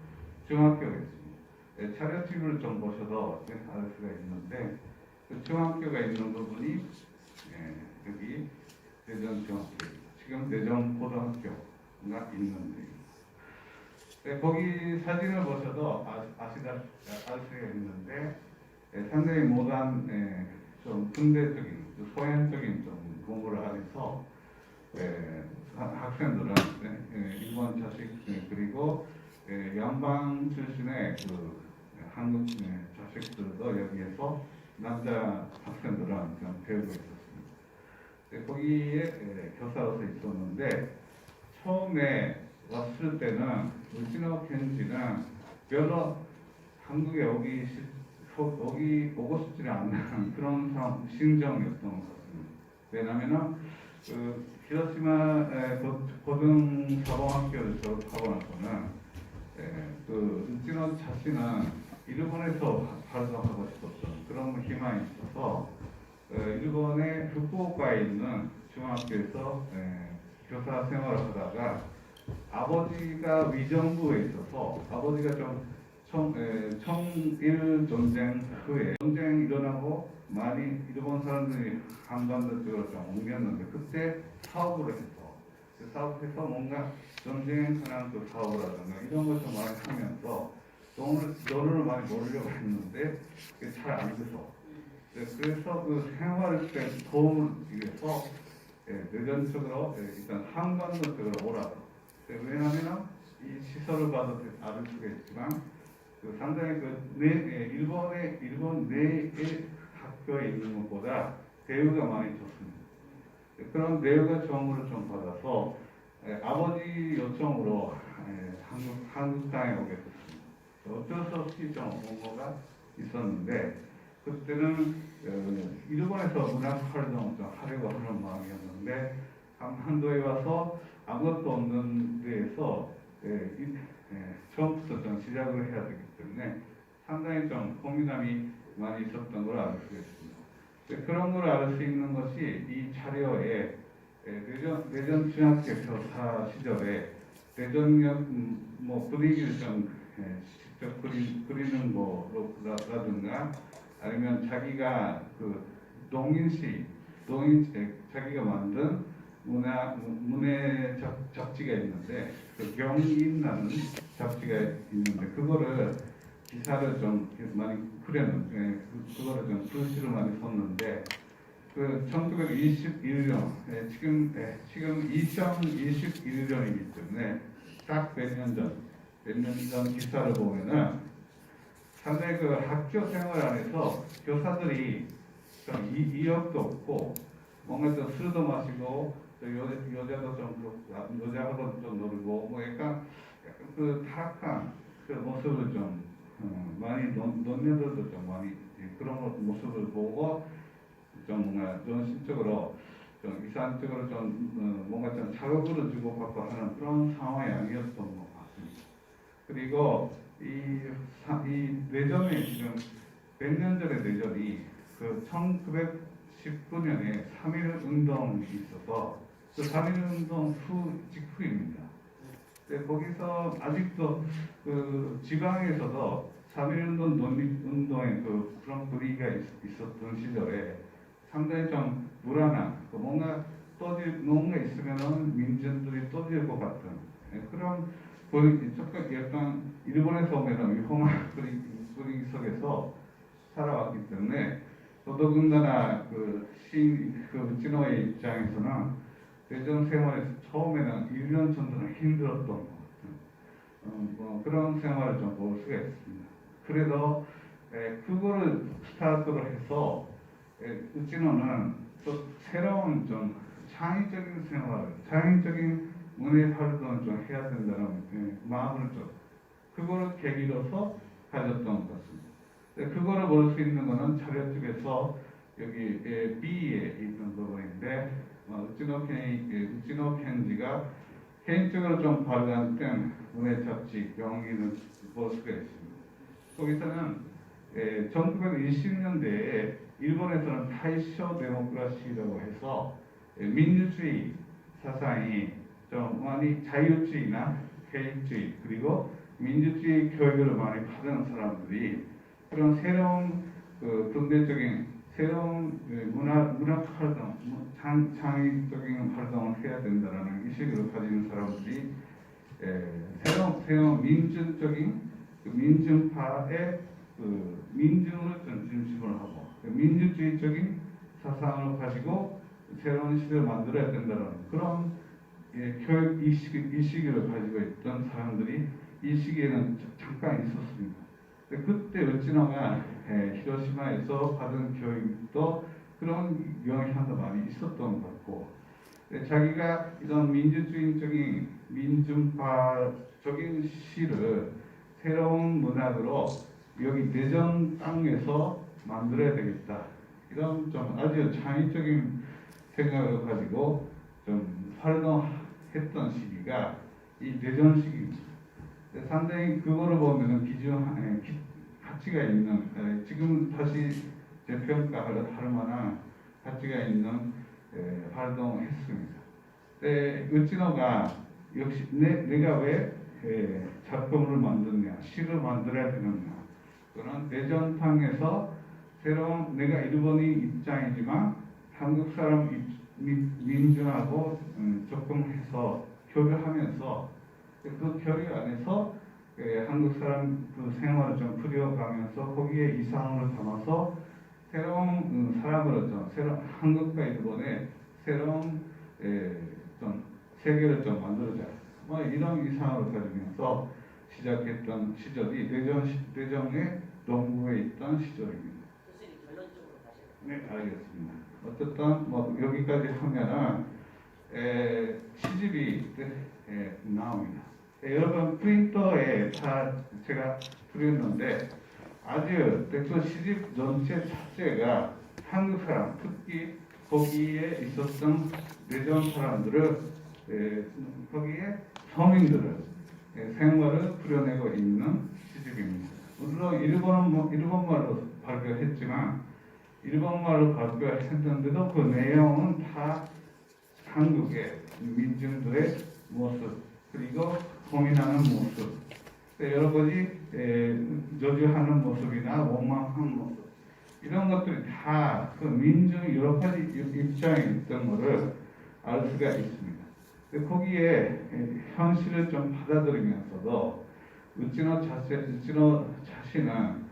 중학교가 있습니다. 차례집을 좀 보셔도 알 수가 있는데 그 중학교가 있는 부분이 여기 대전 중학교입니다. 지금 대전 고등학교가 있는데 거기 사진을 보셔도 알 수가 있는데 상당히 모던 좀 근대적인 소양적인 좀 공부를 하면서 학생들은 일본 자식 그리고 양방 출신의 그 한국 자식들도 여기에서 남자 학생들은 좀 배우고 있었습니다. 거기에 교사로서 있었는데 처음에 왔을 때는 우찌노 켄지는 별로 한국에 오고 싶지 않는 그런 심정이었던 것 같습니다. 왜냐하면 그 히로시마 고등사범학교를 졸업하고 나서는 그 우찌노 자신은 일본에서 활동하고 싶었던 그런 희망이 있어서 일본의 후쿠오카에 있는 중학교에서 교사 생활을 하다가 아버지가 위정부에 있어서 아버지가 좀 청일 전쟁 후에 전쟁이 일어나고 많이 일본 사람들이 한반도 쪽으로 좀 옮겼는데 그때 사업을 해서 사업해서 뭔가 전쟁에 관한 그 사업이라든가 이런 걸 좀 많이 하면서 돈을 많이 벌려고 했는데 그게 잘 안 돼서 그래서 그 생활을 때 도움을 위해서 대전 쪽으로 일단 한반도 쪽으로 오라고. 왜냐하면 이 시설을 봐도 알 수가 있지만 그 상당히 일본 내의 학교에 있는 것보다 대우가 많이 좋습니다. 그런 대우가 좋음으로 좀 받아서 아버지 요청으로 한국 땅에 오게 됐습니다. 어쩔 수 없이 좀 원고가 있었는데 그때는 일본에서 문학 활동을 좀 하려고 하는 마음이었는데 한반도에 와서 아무것도 없는 데에서 처음부터 좀 시작을 해야 되기 때문에 상당히 좀 고민함이 많이 있었던 걸 알 수 있습니다. 그런 걸 알 수 있는 것이 이 자료에 대전 중학교 교사 시절에 대전역 뭐 분위기를 좀 직접 그리는 거라든가 아니면 자기가 그 동인시 자기가 만든 문해 잡지가 있는데 그 경인이라는 잡지가 있는데 그거를 기사를 좀 많이 그렸는데 그거를 좀 글씨로 많이 썼는데 그 1921년 지금 2021년이기 때문에 딱 몇 년 전 기사를 보면은 상당히 그 학교 생활 안에서 교사들이 좀 이력도 없고 뭔가 좀 술도 마시고 또 여자도 좀 그렇고 여자하고도 좀 놀고 뭐 약간 그 타락한 그 모습을 좀 많이 논녀들도 좀 많이 그런 모습을 보고 좀 뭔가 좀 심적으로 좀 이상적으로 좀 뭔가 좀 자극을 주고받고 하는 그런 상황이 아니었던 것 같습니다. 그리고 이 내전에 지금 100년 전의 내전이 그 1919년에 3.1 운동이 있어서 그 3.1 운동 직후입니다. 네, 거기서 아직도 그 지방에서도 3.1 운동의 그런 분위기가 있었던 시절에 상당히 좀 불안한 뭔가 있으면은 민중들이 떠질 것 같은 그런 조금 약간 일본에서 오면은 위험한 분위기 속에서 살아왔기 때문에 더더군다나 그 진호의 입장에서는 대전 생활에서 처음에는 1년 정도는 힘들었던 것 같은 뭐 그런 생활을 좀 볼 수가 있습니다. 그래도 그거를 스타트로 해서 우찌노는 또 새로운 좀 창의적인 창의적인 문예 활동을 좀 해야 된다는 마음을 좀 그거를 계기로서 가졌던 것 같습니다. 그거를 볼 수 있는 것은 자료 쪽에서 여기 B에 있는 부분인데 우찌노 켄지가 개인적으로 좀 발간된 문예 잡지 경위를 볼 수가 있습니다. 거기서는 1920년대에 일본에서는 타이쇼 데모크라시라고 해서 민주주의 사상이 좀 많이 자유주의나 개인주의 그리고 민주주의 교육을 많이 받은 사람들이 그런 새로운 근대적인 새로운 문학 활동, 창의적인 활동을 해야 된다는 의식을 가진 사람들이 새로운 민주적인 민중파의 민중을 좀 중심으로 하고 민주주의적인 사상을 가지고 새로운 시대를 만들어야 된다는 그런 교육 이식을 가지고 있던 사람들이 이 시기에는 잠깐 있었습니다. 그때 우찌노가 히로시마에서 받은 교육도 그런 영향도 많이 있었던 것 같고 자기가 이런 민주주의적인 민중파적인 시를 새로운 문학으로 여기 대전 땅에서 만들어야 되겠다. 이런 좀 아주 창의적인 생각을 가지고 좀 활동했던 시기가 이 대전 시기입니다. 상당히 그거를 보면은 가치가 있는 지금 다시 재평가할 만한 가치가 있는 활동을 했습니다. 우찌노가 역시 내가 왜 작품을 만드냐, 시를 만들어야 되느냐. 그런 대전탕에서 새로운 내가 일본인 입장이지만 한국 사람 민중하고 접근해서 교류하면서 그 교류 안에서 한국 사람 그 생활을 좀 풀어가면서 거기에 이상을 담아서 새로운 사람으로 좀 한국과 일본의 새로운 좀 세계를 좀 만들자. 뭐 이런 이상을 가지면서 시작했던 시절이 대전의 동부에 있던 시절입니다. 교수님 결론적으로 가시죠. 네, 알겠습니다. 어쨌든 뭐 여기까지 하면은 시집이 나옵니다. 여러분 프린터에 다 제가 드렸는데 아주 그 시집 전체 자체가 한국 사람 특히 거기에 있었던 대전 사람들을 거기에 서민들을 생활을 그려내고 있는 시집입니다. 물론 일본말로 발표했지만 일본말로 발표했는데도 그 내용은 다 한국의 민중들의 모습 그리고 고민하는 모습 여러 가지 저주하는 모습이나 원망하는 모습 이런 것들이 다 그 민중의 여러 가지 입장에 있던 것을 알 수가 있습니다. 거기에 현실을 좀 받아들이면서도 우찌노 자신은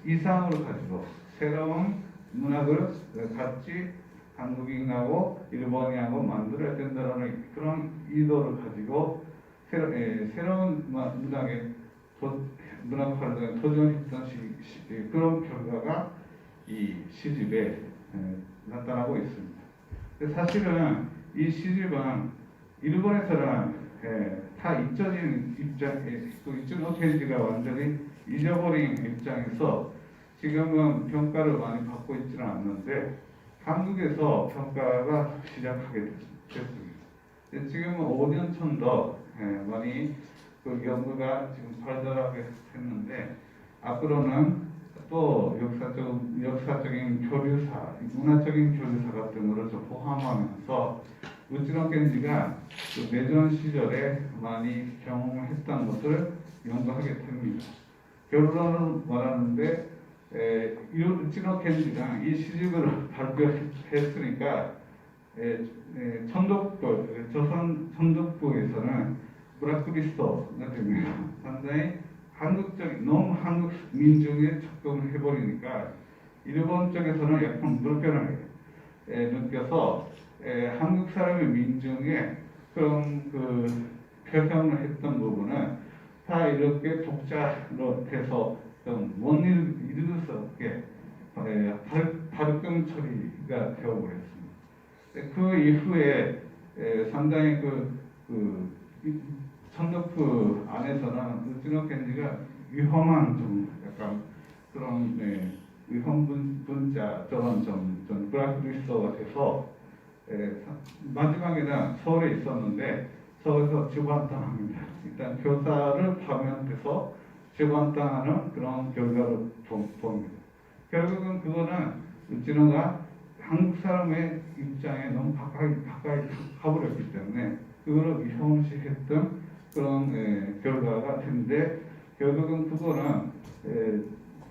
이상을 가지고 새로운 문학을 같이 한국인하고 일본인하고 만들어야 된다는 그런 의도를 가지고 새로운 문학 활동에 도전했던 그런 결과가 이 시집에 나타나고 있습니다. 사실은 이 시집은 일본에서는 다 잊혀진 입장에 이츠노 켄지가 완전히 잊어버린 입장에서 지금은 평가를 많이 받고 있지는 않는데 한국에서 평가가 시작하게 됐습니다. 지금은 5년 전도 많이 그 연구가 지금 발달하게 했는데 앞으로는 또 역사적인 교류사, 문화적인 교류사 같은 것을 좀 포함하면서 우찌노 켄지가 그 내전 시절에 많이 경험했던 것을 연구하게 됩니다. 결론을 말하는데 우찌노 켄지가 이 시집을 발표했으니까 조선 천독부에서는 브라크리스토가 됩니다. 상당히 너무 한국 민중에 접근을 해버리니까 일본 쪽에서는 약간 불편하게 느껴서 한국 사람의 민중에 그런 그 표현을 했던 부분은 다 이렇게 독자로 돼서 좀 못 읽을 수 없게 발금 처리가 되어버렸습니다. 그 이후에 상당히 천덕프 안에서는 우찌노 켄지가 위험한 좀 약간 그런 위험 분자처럼 좀 브라크리스토가 돼서 마지막에는 서울에 있었는데 서울에서 재관당합니다. 일단 교사를 파면돼서 재관당하는 그런 결과를 봅니다. 결국은 그거는 우찌노가 한국 사람의 입장에 너무 가까이 가버렸기 때문에 그거를 위험시했던 그런 결과가 된데 결국은 그거는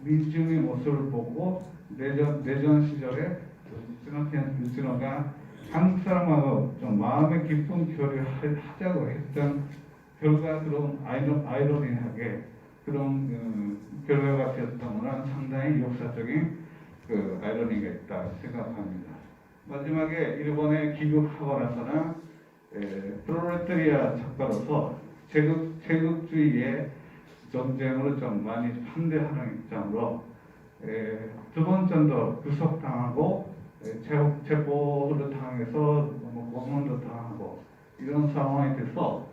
민중의 모습을 보고 내전 시절에 우찌노가 한국 사람하고 좀 마음의 깊은 교류를 하자고 했던 결과로 아이러니하게 그런 결과가 되었던 것은 상당히 역사적인 그 아이러니가 있다 생각합니다. 마지막에 일본에 귀국하고 나서는 프롤레타리아 작가로서 제국주의의 전쟁으로 좀 많이 반대하는 입장으로 두 번 정도 구속당하고 체포를 당해서 고문도 당하고 이런 상황이 돼서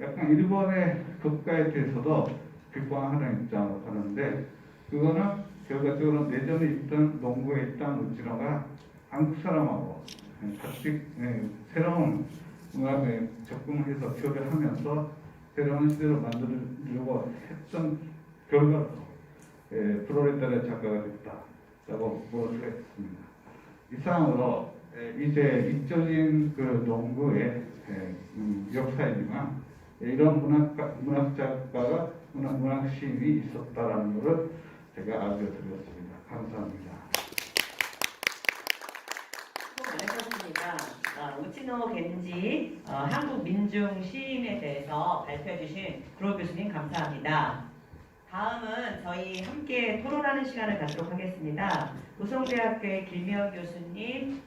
약간 일본의 국가에 대해서도 비판하는 입장으로 가는데 그거는 결과적으로 내전에 있던 농구에 있던 우찌노가 한국 사람하고 같이 새로운 문화에 접근해서 교류하면서 새로운 시대를 만들려고 했던 결과로 프롤레타리아 작가가 됐다라고 볼 수가 있습니다. 이상으로 이제 잊혀진 그 농구의 역사이지만 이런 문학 작가가 문학 시인이 있었다라는 것을 제가 알려드렸습니다. 감사합니다. 수고 많으셨습니다. 우찌노 겐지 한국 민중 시인에 대해서 발표해 주신 구로 교수님 감사합니다. 다음은 저희 함께 토론하는 시간을 갖도록 하겠습니다. 우성대학교의 김미영 교수님,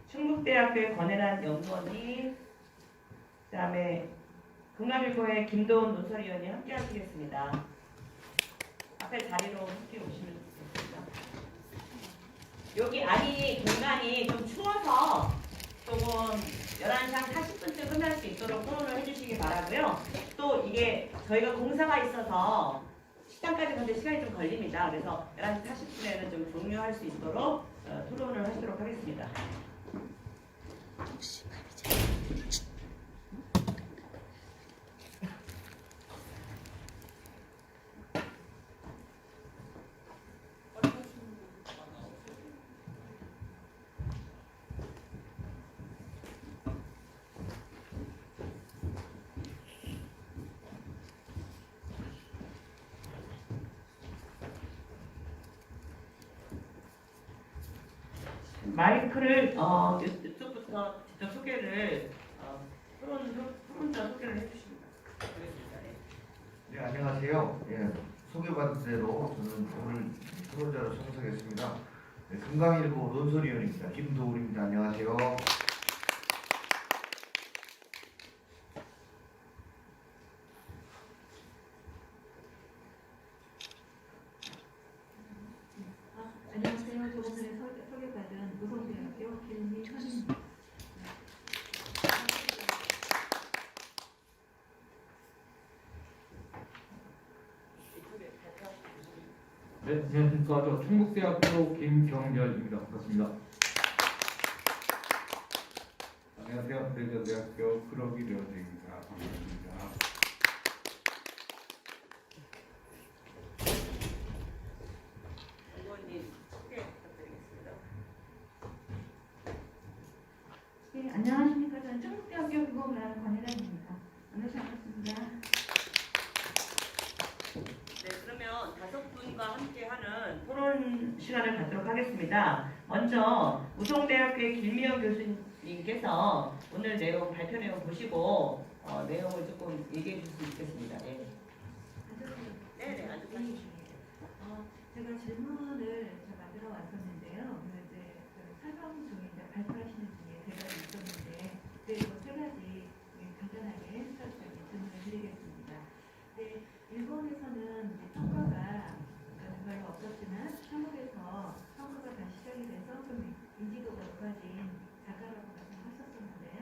충북대학교의 권혜란 연구원님, 그 다음에 국남일보의 김도훈 논설위원님 함께 하시겠습니다. 앞에 자리로 함께 오시면 좋겠습니다. 여기 안이 공간이 좀 추워서 조금 11시 한 40분쯤 끝날 수 있도록 토론을 해주시기 바라고요. 또 이게 저희가 공사가 있어서 식당까지 가는데 시간이 좀 걸립니다. 그래서 11시 40분에는 좀 종료할 수 있도록 토론을 하시도록 하겠습니다. 마이크를 이쪽부터 직접 소개를 토론자 소개를 해주십니다. 네, 안녕하세요. 예, 소개받은 대로 저는 오늘 토론자로 참석했습니다. 네, 금강일보 논설위원입니다. 김도울입니다. 안녕하세요. 안녕하세요. 조금 전에 소개받은 무성대학교 김미현입니다. 네, 안녕하십니까. 저 충북대학교 김경렬입니다. 반갑습니다. 안녕하세요. 대전대학교 그러기 려대입니다. 반갑습니다. 연구원님 소개 부탁드리겠습니다. 네, 안녕하십니까. 저는 충북대학교 국어문학 권혜란입니다. 만나서 반갑습니다. 네, 그러면 5분과 함께하는 토론 시간을 갖도록 하겠습니다. 먼저 우송대학교의 김미영 교수님께서 오늘 내용 발표 내용 보시고 내용을 조금 얘기해 주실 수 있겠습니다. 네. 네네, 아주 제가 질문을 만들어 왔었는데요. 이제 설명 중에 이제 발표하시는 중에 대답이 있었는데, 그래서 3가지 간단하게 질문을 드리겠습니다. 네, 일본에서는 이제 평가가 별로 없었지만 한국에서 평가가 다시 시작이 돼서 좀 인지도가 높아진 작가라고 말씀하셨었는데요.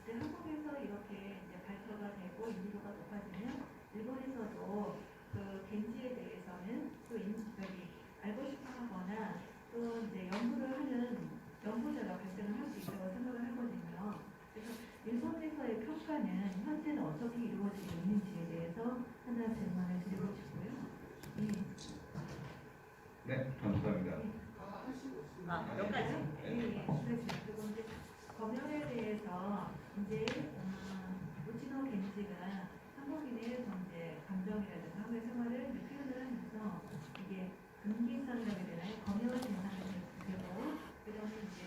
근데 한국에서 이렇게 이제 발표가 되고 인지도가 높아지면 일본에서도 그 겐지에 대해서는 또 알고 싶어하거나 또 이제 연구를 하는 연구자가 발생을 할 수 있다고 생각을 하거든요. 그래서 일본에서의 평가는 현재는 어떻게 이루어지고 있는지에 대해서 하나 질문을 드리고 싶고요. 네, 감사합니다. 몇 가지. 그리고 이제 검열에 대해서 이제 우치노 겐지가 한국인의 이제 감정이라든가 한국의 생활을 표현을 하면서 이게 금기선이라고 해야 되나요? 검열 대상을 되고 그다음에 이제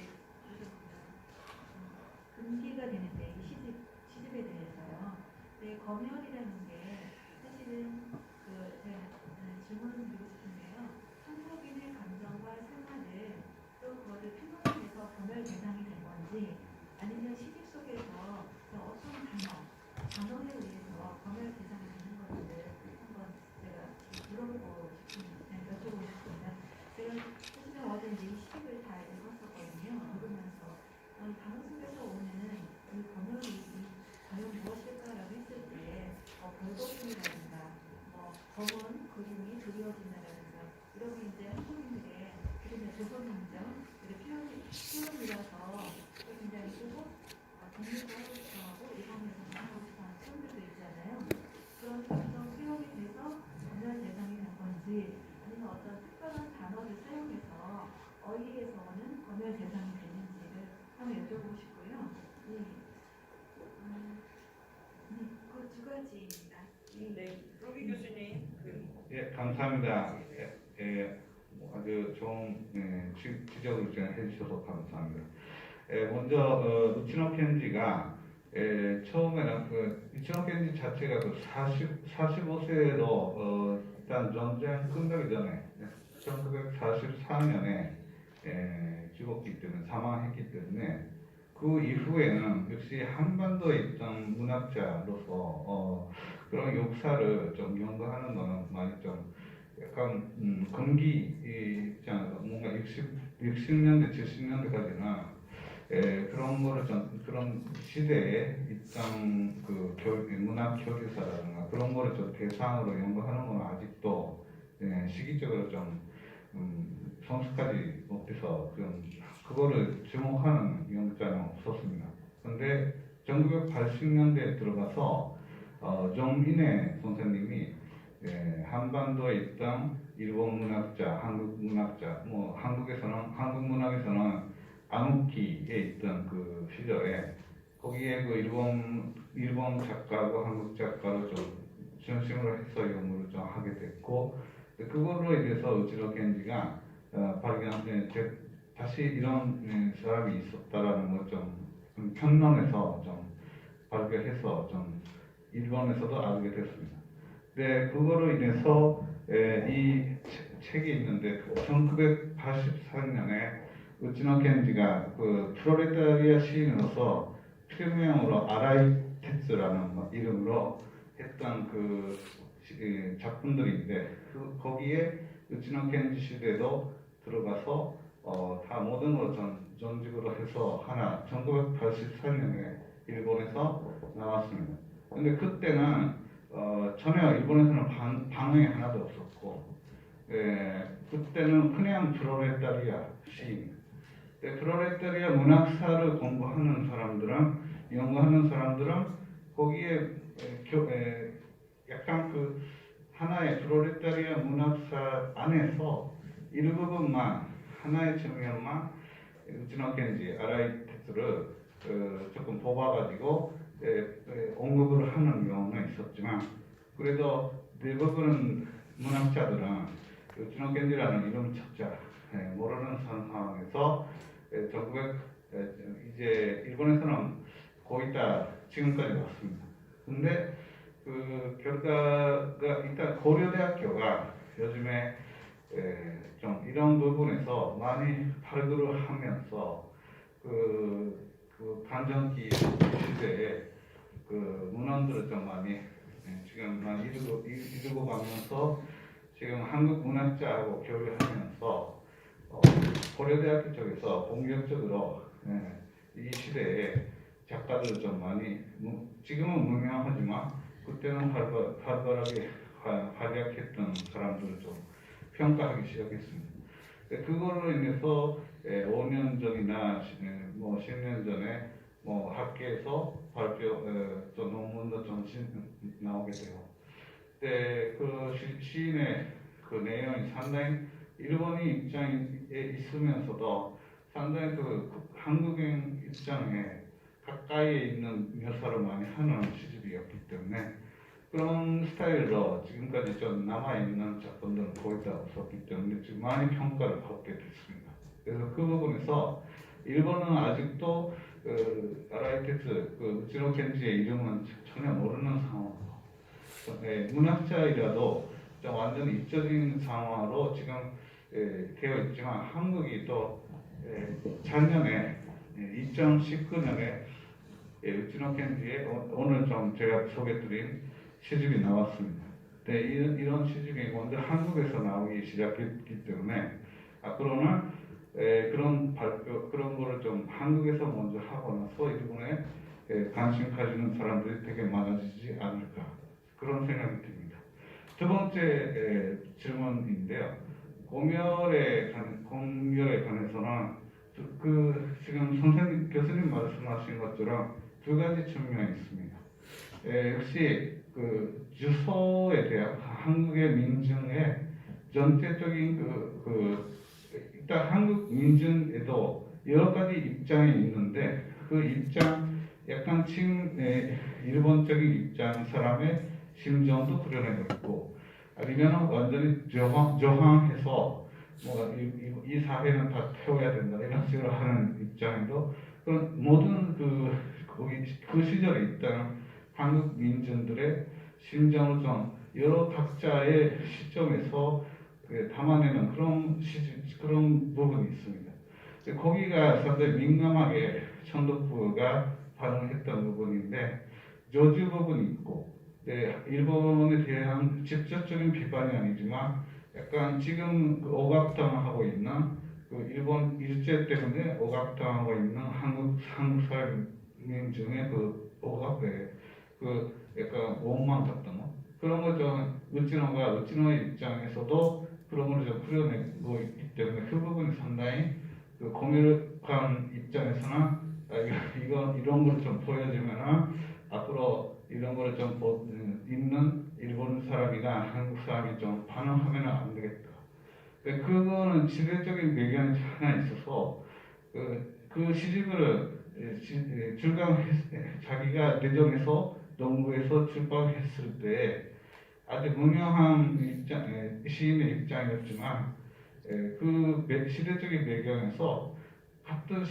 금기가 되는데 이 시집에 대해서요. 네, 검열이라는 게 사실은 제가 질문을 드리고 싶은데요. 한국인의 감정과 생활을 또 그거를 표현해서 검열 대상이 된 건지 아니면 시집 속에서 어떤 단어에 의해서 검열 대상이 되는 건지를 한번 제가 물어보고 싶습니다. 여쭤보고 싶습니다. 제가 사실은 어제 이제 이 시집을 다 읽었었거든요. 읽으면서 이 단어 속에서 오는 이 검열이 과연 무엇일까라고 했을 때 벌거품이라든가 검은 그림이 그리워진다라든가 이런 게 이제 한국인들의 그림의 조선민정 표현이라서 굉장히 쓰고 독립도 하고 싶어하고 일본에서 하고 싶어하는 표현들도 있잖아요. 그런 감정 표현이 돼서 검열 대상이 된 건지 아니면 어떤 특별한 단어를 사용해서 어휘에서 오는 검열 대상이 되는지를 한번 여쭤보고 싶고요. 그 2가지입니다. 네, 로비 교수님. 예, 감사합니다. 아주 좋은 지적을 해주셔서 감사합니다. 먼저 우치노 켄지가 처음에는 우치노 켄지 자체가 45세로 일단 전쟁 끝나기 전에 1944년에 죽었기 때문에 사망했기 때문에 그 이후에는 역시 한반도에 있던 문학자로서 그런 역사를 좀 연구하는 거는 많이 좀 약간 금기 있잖아요. 뭔가 60년대, 70년대까지는 그런 거를 좀 그런 시대에 있던 그 문학 교류사라든가 그런 거를 좀 대상으로 연구하는 건 아직도 시기적으로 좀 성숙하지 못해서 좀 그거를 주목하는 연구자는 없었습니다. 그런데 1980년대에 들어가서 정인혜 선생님이 한반도에 있던 일본 문학자, 한국 문학자, 한국 문학에서는 암흑기에 있던 그 시절에 거기에 그 일본 작가하고 한국 작가를 좀 중심으로 해서 연구를 좀 하게 됐고 그걸로 인해서 우치노 겐지가 다시 이런 사람이 있었다라는 걸 좀 평론에서 좀 발견해서 좀 일본에서도 알게 됐습니다. 네, 그거로 인해서 이 책이 있는데 1984년에 우치노 켄지가 그 프롤레타리아 시인으로서 필명으로 아라이 테츠라는 이름으로 했던 그 작품들인데 거기에 우치노 켄지 시대도 들어가서 다 모든 걸 전직으로 해서 하나 1984년에 일본에서 나왔습니다. 근데 그때는 전혀 일본에서는 반응이 하나도 없었고 그때는 그냥 프롤레타리아 시인 프롤레타리아 문학사를 공부하는 사람들은 연구하는 사람들은 거기에 약간 그 하나의 프롤레타리아 문학사 안에서 일부분만 하나의 측면만 우치노 켄지 아라이 테츠를 조금 뽑아가지고 언급을 하는 경우는 있었지만 그래도 대부분 문학자들은 우치노 켄지라는 이름 자체를 모르는 상황에서 이제 일본에서는 거의 다 지금까지 왔습니다. 근데 그 결과가 일단 고려대학교가 요즘에 좀 이런 부분에서 많이 발굴을 하면서 그 반정기 시대에 그 문헌들을 좀 많이 지금 많이 이루고 가면서 지금 한국 문학자하고 교류하면서 고려대학교 쪽에서 본격적으로 이 시대에 작가들을 좀 많이 지금은 무명하지만 그때는 활발하게 활약했던 사람들을 좀 평가하기 시작했습니다. 그걸로 인해서 5년 전이나 뭐 10년 전에 뭐 학계에서 또 논문도 좀 나오게 되고 그 시인의 그 내용이 상당히 일본인 입장에 있으면서도 상당히 그 한국인 입장에 가까이에 있는 묘사를 많이 하는 시집이었기 때문에 그런 스타일로 지금까지 좀 남아있는 작품들은 거의 다 없었기 때문에 지금 많이 평가를 받게 됐습니다. 그래서 그 부분에서 일본은 아직도 아라이 테츠, 우치노 켄지의 이름은 전혀 모르는 상황으로 문학자이라도 좀 완전 입적인 상황으로 지금 되어 있지만 한국이 또 작년에 2019년에 우치노 켄지의 오늘 좀 제가 소개드린 시집이 나왔습니다. 네, 이런 시집이 먼저 한국에서 나오기 시작했기 때문에 앞으로는 그런 거를 좀 한국에서 먼저 하고 나서 일본에 관심 가지는 사람들이 되게 많아지지 않을까 그런 생각이 듭니다. 두 번째 질문인데요. 공멸에 관해서는 지금 선생님 교수님 말씀하신 것처럼 두 가지 측면이 있습니다. 역시 그 주소에 대한 한국의 민중의 전체적인 일단 한국 민중에도 여러 가지 입장이 있는데 그 입장 약간 일본적인 입장 사람의 심정도 그려내고 있고 아니면 완전히 저항해서 이 사회는 다 태워야 된다 이런 식으로 하는 입장에도 그런 모든 그 시절에 있던 한국 민중들의 심정을 좀 여러 각자의 시점에서 담아내는 그런 부분이 있습니다. 거기가 상당히 민감하게 청독부가 반응했던 부분인데 저주 부분이 있고 일본에 대한 직접적인 비판이 아니지만 약간 지금 억압당하고 있는 일본 일제 때문에 억압당하고 있는 한국 사회민 중에 억압에 약간 원망 같은 거 그런 거 좀 우치노의 입장에서도 그런 걸 좀 풀어내고 있기 때문에 그 부분이 상당히 공유한 입장에서는 이런 걸 좀 보여주면은 앞으로 이런 걸 좀 읽는 일본 사람이나 한국 사람이 좀 반응하면 안 되겠다. 그거는 지배적인 배경이 하나 있어서 그 시집을 자기가 내정해서 농구에서 출판했을 때 아주 무명한 시인의 입장이었지만 그 시대적인 배경에서 같은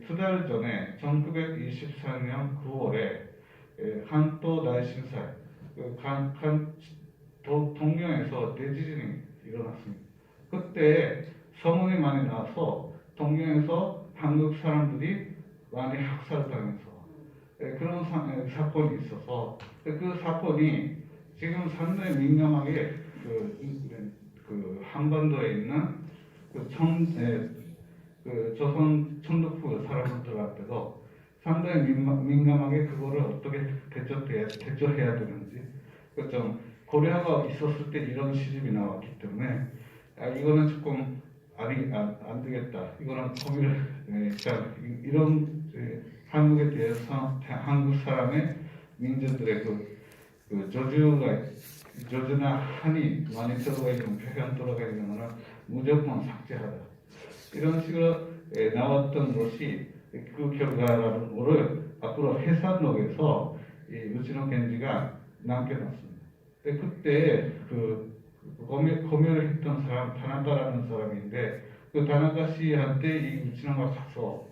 2달 전에 1924년 9월에 한도 다이신사이 동경에서 대지진이 일어났습니다. 그때 소문이 많이 나서 동경에서 한국 사람들이 많이 학살당해서 그런 사건이 있어서 그 사건이 지금 상당히 민감하게 그 한반도에 있는 조선 천도부 사람들한테도 상당히 민감하게 그거를 어떻게 대처해야 되는지 좀 고려가 있었을 때 이런 시집이 나왔기 때문에 이거는 조금 안 되겠다. 이거는 고민을 이런 한국에 대해서 한국 사람의 민족들의 그 저주나 한이 많이 들어가 있는 표현 들어가 있는 거는 무조건 삭제하다. 이런 식으로 나왔던 것이 그 결과를 앞으로 해산록에서 우치노 겐지가 남겨놨습니다. 그때 검열을 했던 사람 다나카라는 사람인데 그 다나카 씨한테 이 우치노가 가서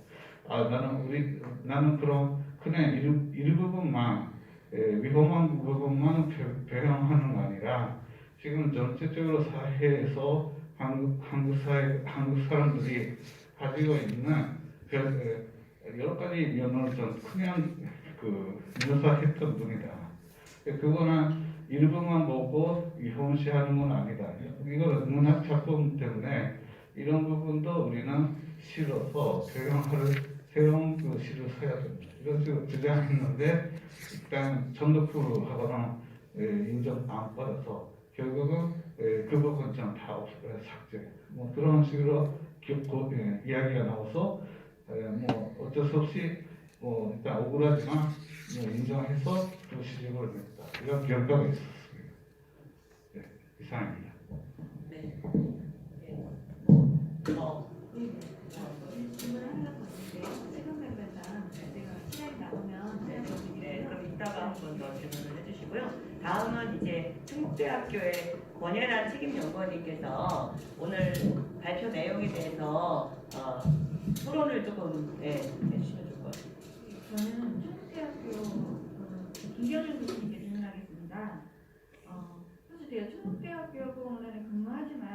나는 그럼 그냥 일부분만 위험한 부분만 배경하는 거 아니라 지금 전체적으로 사회에서 한국 사람들이 가지고 있는 여러 가지 면을 좀 그냥 묘사했던 분이다. 그거는 일부만 보고 위험시하는 건 아니다. 이거는 문학 작품 때문에 이런 부분도 우리는 실어서 새로운 시를 써야 됩니다. 이런 식으로 주장했는데 일단 전도프하고는 인정 안 받아서 결국은 그 부분 좀 다 삭제. 뭐 그런 식으로 이야기가 나와서 어쩔 수 없이 일단 억울하지만 인정해서 그 시집을 냈다. 이런 결과가 있었습니다. 네, 이상입니다. 네. 질문을 하려고 했는데 시간 관계상 제가 시간이 남으면 네, 그럼 이따가 한 번 더 질문을 해주시고요. 다음은 이제 충북대학교의 권예란 책임연구원님께서 오늘 발표 내용에 대해서 토론을 조금 해주시면 좋을 것 같아요. 저는 충북대학교 김경준 교수님께 질문하겠습니다. 사실 제가 충북대학교공원에 근무하지만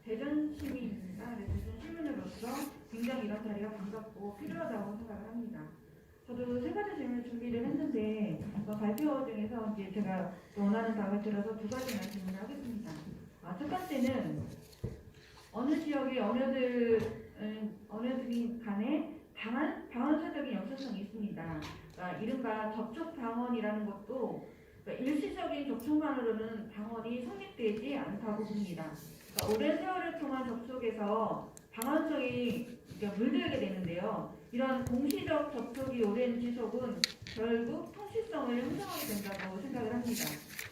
대전 시민입니다. 대전 시민으로서 굉장히 이런 자리가 반갑고 필요하다고 생각을 합니다. 저도 세 가지 질문을 준비를 했는데 발표 중에서 이제 제가 원하는 답을 들어서 두 가지나 질문을 하겠습니다. 첫 번째는 어느 지역의 언어들이 간에 방언사적인 역사성이 있습니다. 그러니까 이른바 접촉 방언이라는 것도 일시적인 접촉만으로는 방언이 성립되지 않다고 봅니다. 그러니까 오랜 세월을 통한 접촉에서 방언성이 물들게 되는데요. 이런 공시적 접촉이 오랜 지속은 결국 통시성을 형성하게 된다고 생각을 합니다.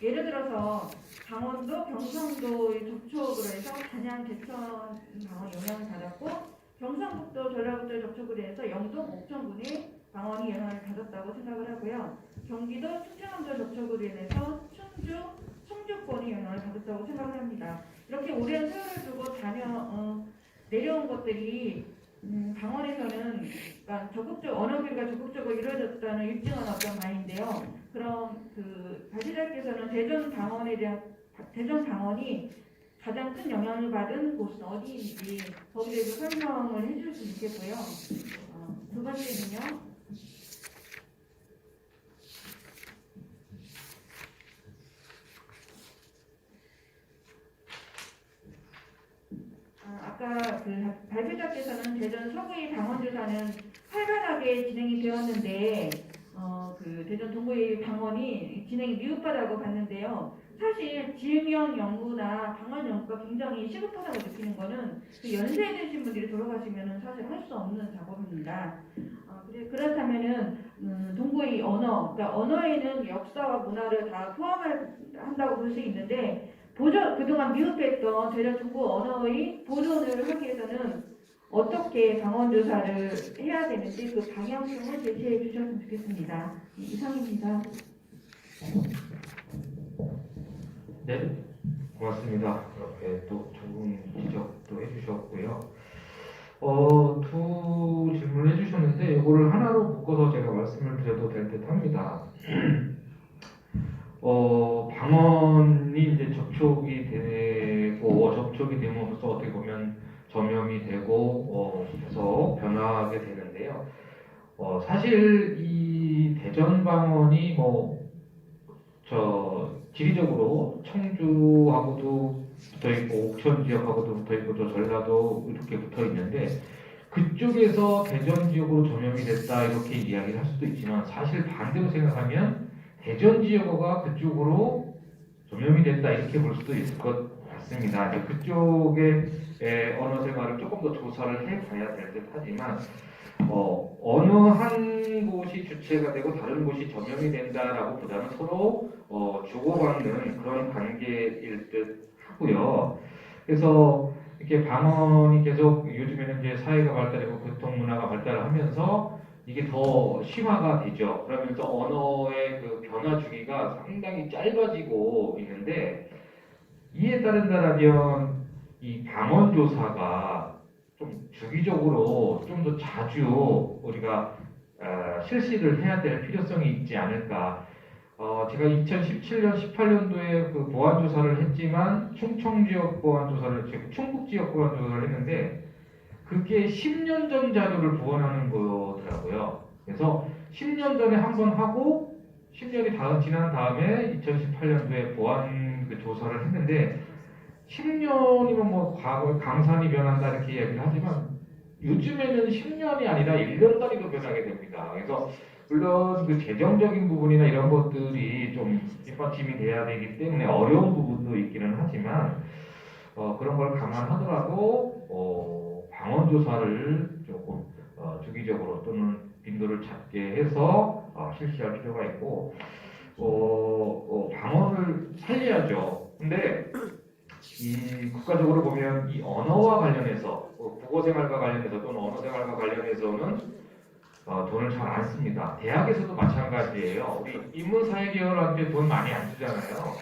예를 들어서 강원도, 경상도의 접촉으로 해서 단양, 제천 방언이 영향을 받았고 경상북도, 전라북도의 접촉으로 해서 영동, 옥천군의 방언이 영향을 받았다고 생각을 하고요. 경기도, 충청남도 접촉으로 인해서 충주, 청주권이 영향을 받았다고 생각을 합니다. 이렇게 오랜 세월을 두고 내려온 것들이 방언에서는 그러니까 언어교류가 적극적으로 이루어졌다는 입증한 어떤 바인데요. 그럼 발제자께서는 대전 방언이 가장 큰 영향을 받은 곳은 어디인지 거기에 대해서 설명을 해주셨으면 좋겠고요. 두 번째는요. 아까 발표자께서는 대전 서구의 방언조사는 활발하게 진행이 되었는데 대전 동구의 방언이 진행이 미흡하다고 봤는데요. 사실 질명 연구나 방언 연구가 굉장히 시급하다고 느끼는 거는 연세에 드신 분들이 돌아가시면 사실 할 수 없는 작업입니다. 그렇다면은 동구의 그러니까 언어에는 역사와 문화를 다 포함한다고 볼 수 있는데 그동안 미흡했던 대전 동구 언어의 보존을 하기 위해서는 어떻게 방언조사를 해야 되는지 그 방향성을 제시해 주셨으면 좋겠습니다. 이상입니다. 네, 고맙습니다. 그렇게 또 좋은 지적 주셨고요. 두 질문을 해주셨는데 이거를 하나로 묶어서 제가 말씀을 드려도 될 듯합니다. 방언이 이제 접촉이 되고 접촉이 됨으로써 어떻게 보면 점염이 되고 계속 변화하게 되는데요. 사실 이 대전 방언이 지리적으로 청주하고도 붙어 있고 옥천 지역하고도 붙어 있고 또 전라도 이렇게 붙어 있는데 그쪽에서 대전 지역으로 점염이 됐다 이렇게 이야기를 할 수도 있지만 사실 반대로 생각하면 대전 지역어가 그쪽으로 점염이 됐다 이렇게 볼 수도 있을 것 같습니다. 이제 그쪽의 언어 생활을 조금 더 조사를 해봐야 될 듯하지만 어느 한 곳이 주체가 되고 다른 곳이 점염이 된다라고 보다는 서로 주고받는 그런 관계일 듯 하고요. 그래서 이렇게 방언이 계속 요즘에는 이제 사회가 발달하고 교통 문화가 발달을 하면서 이게 더 심화가 되죠. 그러면서 언어의 그 변화 주기가 상당히 짧아지고 있는데 이에 따른다라면 이 방언 조사가 좀 주기적으로 좀 더 자주 우리가 실시를 해야 될 필요성이 있지 않을까. 제가 2017년, 18년도에 그 보안 조사를 했지만 충청 지역 보안 조사를, 충북 지역 보안 조사를 했는데 그게 10년 전 자료를 보완하는 거더라고요. 그래서 10년 전에 한 번 하고 10년이 지난 다음에 2018년도에 보안 그 조사를 했는데 10년이면 뭐 과거에 강산이 변한다 이렇게 이야기를 하지만 요즘에는 10년이 아니라 1년 단위로 변하게 됩니다. 그래서 물론 그 재정적인 부분이나 이런 것들이 좀 뒷받침이 돼야 되기 때문에 어려운 부분도 있기는 하지만 그런 걸 감안하더라도 방언 조사를 조금 주기적으로 또는 빈도를 작게 해서 실시할 필요가 있고 방언을 살려야죠. 근데 이 국가적으로 보면 이 언어와 관련해서 국어 생활과 관련해서 또는 언어 생활과 관련해서는 돈을 잘 안 씁니다. 대학에서도 마찬가지예요. 우리 인문사회계열한테 돈 많이 안 쓰잖아요.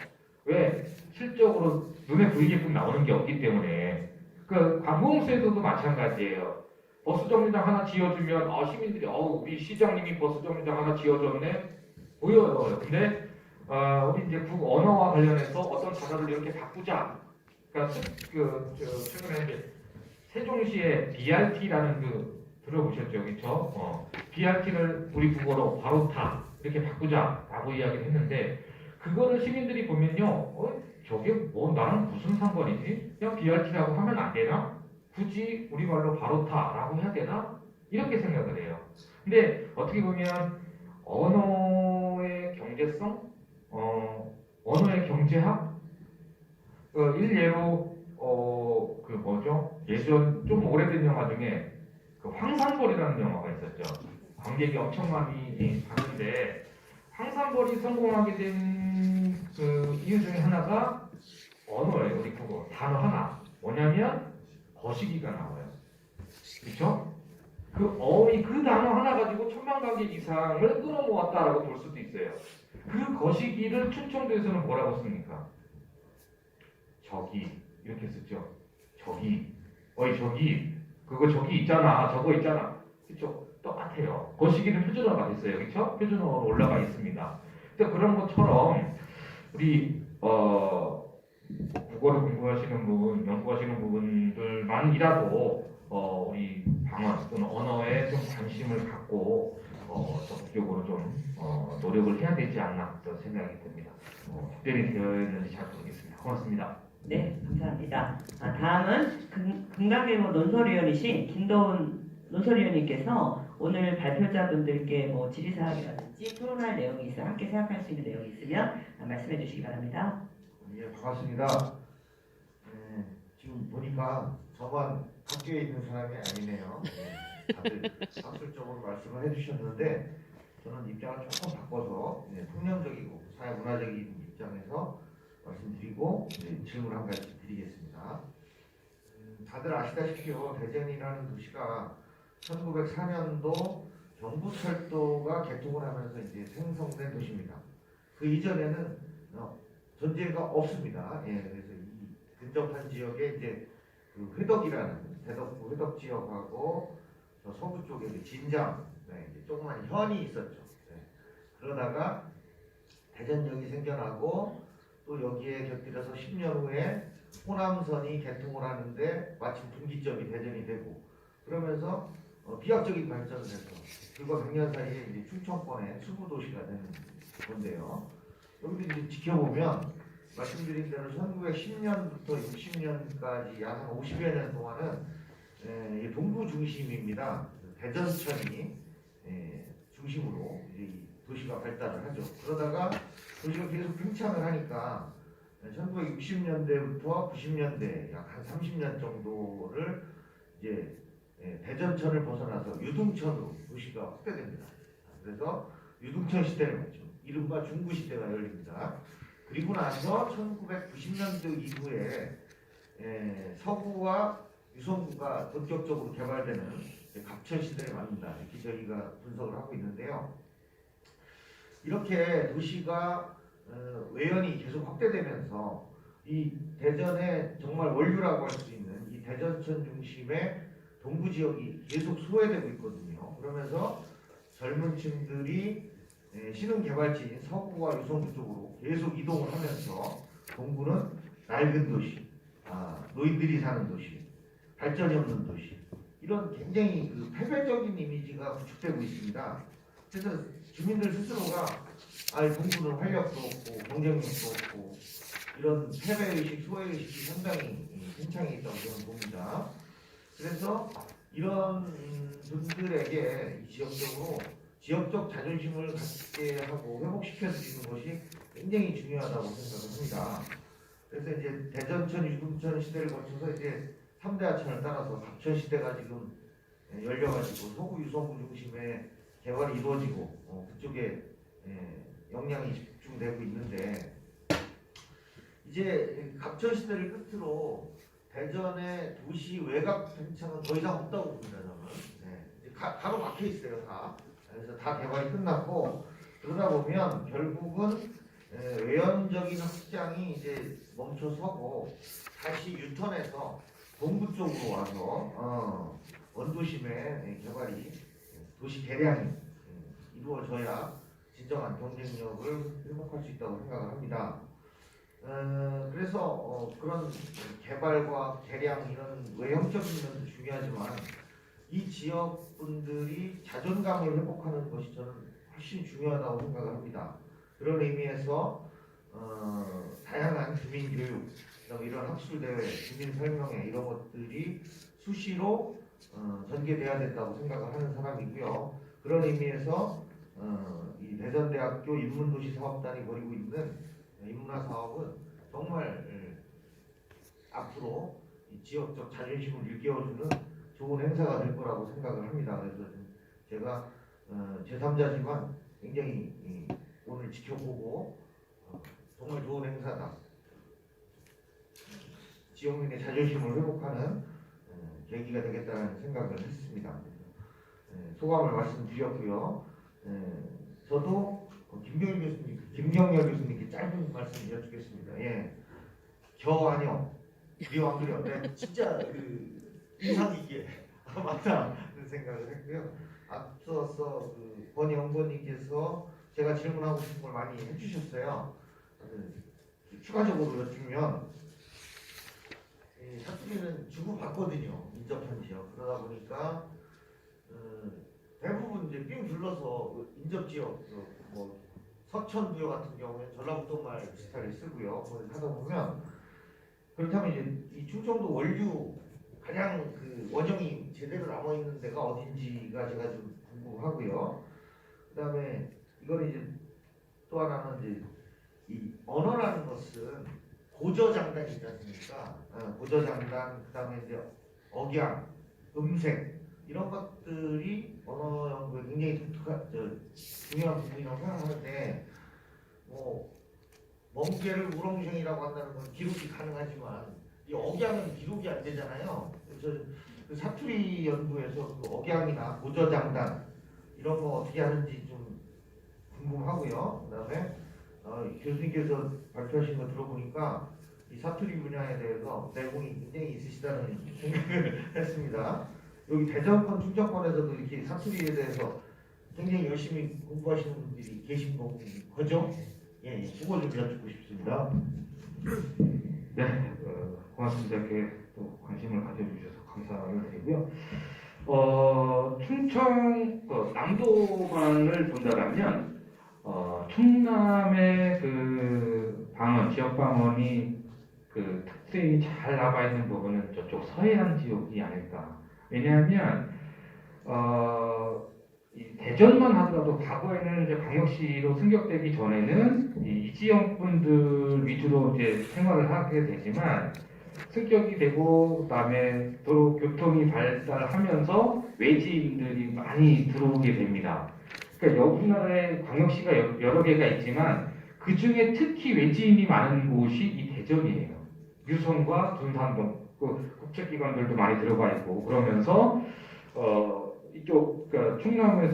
왜? 실적으로 눈에 보이게끔 나오는 게 없기 때문에. 그 관공서에서도 마찬가지예요. 버스 정류장 하나 지어주면 시민들이 우리 시장님이 버스 정류장 하나 지어줬네 보여요. 근데 우리 이제 언어와 관련해서 어떤 단어를 이렇게 바꾸자. 그러니까 최근에 이제 세종시에 BRT라는 들어보셨죠, 그렇죠? BRT를 우리 국어로 바로타 이렇게 바꾸자라고 이야기를 했는데 그거를 시민들이 보면요, 저게 뭐 나랑 무슨 상관이지? 그냥 BRT라고 하면 안 되나? 굳이 우리말로 바로타라고 해야 되나? 이렇게 생각을 해요. 근데 어떻게 보면 언어의 경제성, 언어의 경제학, 일례로 예전 좀 오래된 영화 중에 그 황산벌이라는 영화가 있었죠. 관객이 엄청 많이 봤는데 황산벌이 성공하게 된 그 이유 중에 하나가 언어예요. 우리 국어 단어 하나 뭐냐면 거시기가 나와요. 그렇죠? 그 단어 하나 가지고 1000만 관객 이상을 끌어모았다라고 볼 수도 있어요. 그 거시기를 충청도에서는 뭐라고 씁니까? 저기 이렇게 쓰죠. 저기 저기 그거 저기 있잖아 저거 있잖아 그쵸? 똑같아요. 거시기는 표준어가 됐어요. 그쵸? 표준어로 올라가 있습니다. 근데 그런 것처럼 우리 국어를 공부하시는 분, 연구하시는 부분들만이라도 우리 방언 또는 언어에 좀 관심을 갖고 적극적으로 좀 노력을 해야 되지 않나 그런 생각이 듭니다. 답변이 되어 있는지 잘 모르겠습니다. 고맙습니다. 네, 감사합니다. 다음은 금강계고 논설위원이신 김도훈 논설위원님께서 오늘 발표자분들께 뭐 질의사항이라든지 토론할 내용이 있어 함께 생각할 수 있는 내용이 있으면 말씀해 주시기 바랍니다. 예, 반갑습니다. 지금 보니까 저만 학교에 있는 사람이 아니네요. 다들 학술적으로 말씀을 해주셨는데 저는 입장을 조금 바꿔서 풍년적이고 사회문화적인 입장에서 말씀드리고 질문 한 가지 드리겠습니다. 다들 아시다시피요, 대전이라는 도시가 1904년도 경부철도가 개통을 하면서 이제 생성된 도시입니다. 그 이전에는 전제가 없습니다. 그래서 이 근접한 지역에 이제 그 그 회덕이라는 대덕구 회덕 지역하고 저 서부 쪽에 이제 진장, 네, 이제 조그만 현이 있었죠. 네. 그러다가 대전역이 생겨나고 또 여기에 곁들여서 10년 후에 호남선이 개통을 하는데 마침 분기점이 대전이 되고 그러면서 비약적인 발전을 해서 불과 100년 사이에 이제 충청권의 수부 도시가 되는 건데요. 여기도 이제 지켜보면 말씀드린 대로 1910년부터 60년까지 약 한 50여 년 동안은 동부 중심입니다. 대전천이 중심으로 이제 이 도시가 발달을 하죠. 그러다가 도시가 계속 팽창을 하니까 1960년대부터 90년대 약 한 30년 정도를 이제 대전천을 벗어나서 유등천으로 도시가 확대됩니다. 그래서 유등천 시대를 맞죠. 이른바 중구 시대가 열립니다. 그리고 나서 1990년대 이후에 서구와 유성구가 본격적으로 개발되는 갑천 시대를 맞는다. 이렇게 저희가 분석을 하고 있는데요. 이렇게 도시가 외연이 계속 확대되면서 이 대전의 정말 원류라고 할 수 있는 이 대전천 중심의 동부 지역이 계속 소외되고 있거든요. 그러면서 젊은 층들이 신흥 개발지인 서구와 유성구 쪽으로 계속 이동을 하면서 동구는 낡은 도시, 노인들이 사는 도시, 발전이 없는 도시 이런 굉장히 그 폐쇄적인 이미지가 구축되고 있습니다. 그래서 주민들 스스로가 동구는 활력도 없고 경쟁력도 없고 이런 패배의식, 소외의식이 상당히 팽창해 있다고 저는 봅니다. 그래서 이런 분들에게 지역적으로 지역적 자존심을 갖게 하고 회복시켜 드리는 것이 굉장히 중요하다고 생각을 합니다. 그래서 이제 대전천, 유등천 시대를 거쳐서 이제 3대 하천을 따라서 갑천 시대가 지금 열려가지고 서구 유성구 중심의 개발이 이루어지고 그쪽에 역량이 집중되고 있는데 이제 갑천 시대를 끝으로 대전의 도시 외곽 팽창은 더 이상 없다고 봅니다. 저는 이제 가로 막혀 있어요 다. 그래서 다 개발이 끝났고 그러다 보면 결국은 외연적인 확장이 이제 멈춰서고 다시 유턴해서 동부 쪽으로 와서 원도심의 개발이 도시 개량이 이루어져야 진정한 경쟁력을 회복할 수 있다고 생각을 합니다. 그래서 그런 개발과 개량 이런 외형적인 면도 중요하지만 이 지역 분들이 자존감을 회복하는 것이 저는 훨씬 중요하다고 생각을 합니다. 그런 의미에서 다양한 주민 교육, 이런 학술 대회, 주민 설명회 이런 것들이 수시로 전개돼야 된다고 생각을 하는 사람이고요. 그런 의미에서 이 대전대학교 인문도시 사업단이 벌이고 있는 인문화 사업은 정말 앞으로 이 지역적 자존심을 일깨워주는 좋은 행사가 될 거라고 생각을 합니다. 그래서 제가 제3자지만 굉장히 오늘 지켜보고 정말 좋은 행사다. 지역민의 자존심을 회복하는 계기가 되겠다는 생각을 했습니다. 소감을 말씀드렸고요. 저도 김경렬 교수님께 짧은 말씀 여쭙겠습니다. 예, 겨아니요, 리왕그려. 네, 진짜 그 인상 깊게 맞다 그 생각을 했고요. 앞서서 그 권영권님께서 제가 질문하고 싶은 걸 많이 해주셨어요. 추가적으로 여쭈면 사투리는 주고받거든요. 인접한 지역. 그러다 보니까 대부분 이제 삥 둘러서 인접 지역, 뭐 서천부여 같은 경우에 전라북도 말 비슷하게 쓰고요. 하다 보면 그렇다면 이제 이 충청도 원류 가장 그 원형이 제대로 남아 있는 데가 어딘지가 제가 좀 궁금하고요. 그다음에 이거는 이제 또 하나는 이제 이 언어라는 것은 고저장단이 있지 않습니까? 고저장단, 그다음에 이제 억양, 음색 이런 것들이 언어 연구에 굉장히 중요한 부분이라고 생각하는데 멍게를 우렁생이라고 한다는 건 기록이 가능하지만 이 억양은 기록이 안 되잖아요. 그래서 그 사투리 연구에서 그 억양이나 고저장단 이런 거 어떻게 하는지 좀 궁금하고요. 그다음에 교수님께서 발표하신 거 들어보니까 이 사투리 분야에 대해서 내공이 굉장히 있으시다는 생각을 했습니다. 여기 대전권, 충청권에서도 이렇게 사투리에 대해서 굉장히 열심히 공부하시는 분들이 계신 거죠? 예, 그거 좀 여쭙고 싶습니다. 네, 고맙습니다. 이렇게 또 관심을 가져주셔서 감사를 드리고요. 충청 남도만을 본다면 충남의 그 방언, 지역 방언이 그 특성이 잘 남아 있는 부분은 저쪽 서해안 지역이 아닐까. 왜냐하면 이 대전만 하더라도 과거에는 이제 광역시로 승격되기 전에는 이 지역 분들 위주로 이제 생활을 하게 되지만 승격이 되고 그다음에 도로 교통이 발달하면서 외지인들이 많이 들어오게 됩니다. 그러니까 우리나라에 광역시가 여러 개가 있지만 그 중에 특히 외지인이 많은 곳이 이 대전이에요. 유성과 둔산동, 그 국책기관들도 많이 들어가 있고 그러면서 이쪽 그러니까 충남을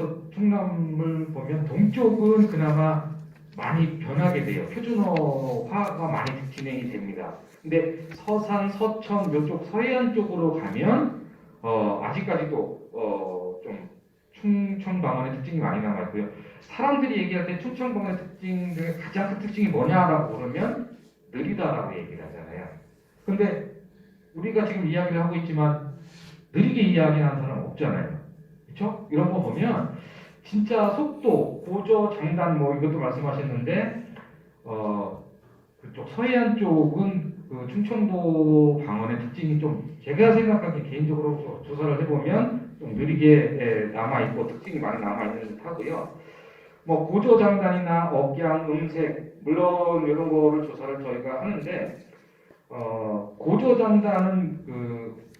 보면 동쪽은 그나마 많이 변하게 돼요. 표준어화가 많이 진행이 됩니다. 근데 서산, 서천 이쪽 서해안 쪽으로 가면 아직까지도 좀 충청 방언의 특징이 많이 남아 있고요. 사람들이 얘기할 때 충청 방언의 특징 중에 가장 큰 특징이 뭐냐라고 물으면 느리다라고 얘기를 하잖아요. 근데 우리가 지금 이야기를 하고 있지만 느리게 이야기하는 사람 없잖아요. 그렇죠? 이런 거 보면 진짜 속도, 고저, 장단 뭐 이것도 말씀하셨는데 그쪽 서해안 쪽은 그 충청도 방언의 특징이 좀 제가 생각하기에 개인적으로 조사를 해보면 좀 느리게 남아있고 특징이 많이 남아있는 듯 하고요. 뭐 고저 장단이나 억양, 음색 물론 이런 거를 조사를 저희가 하는데 고저 장단은 그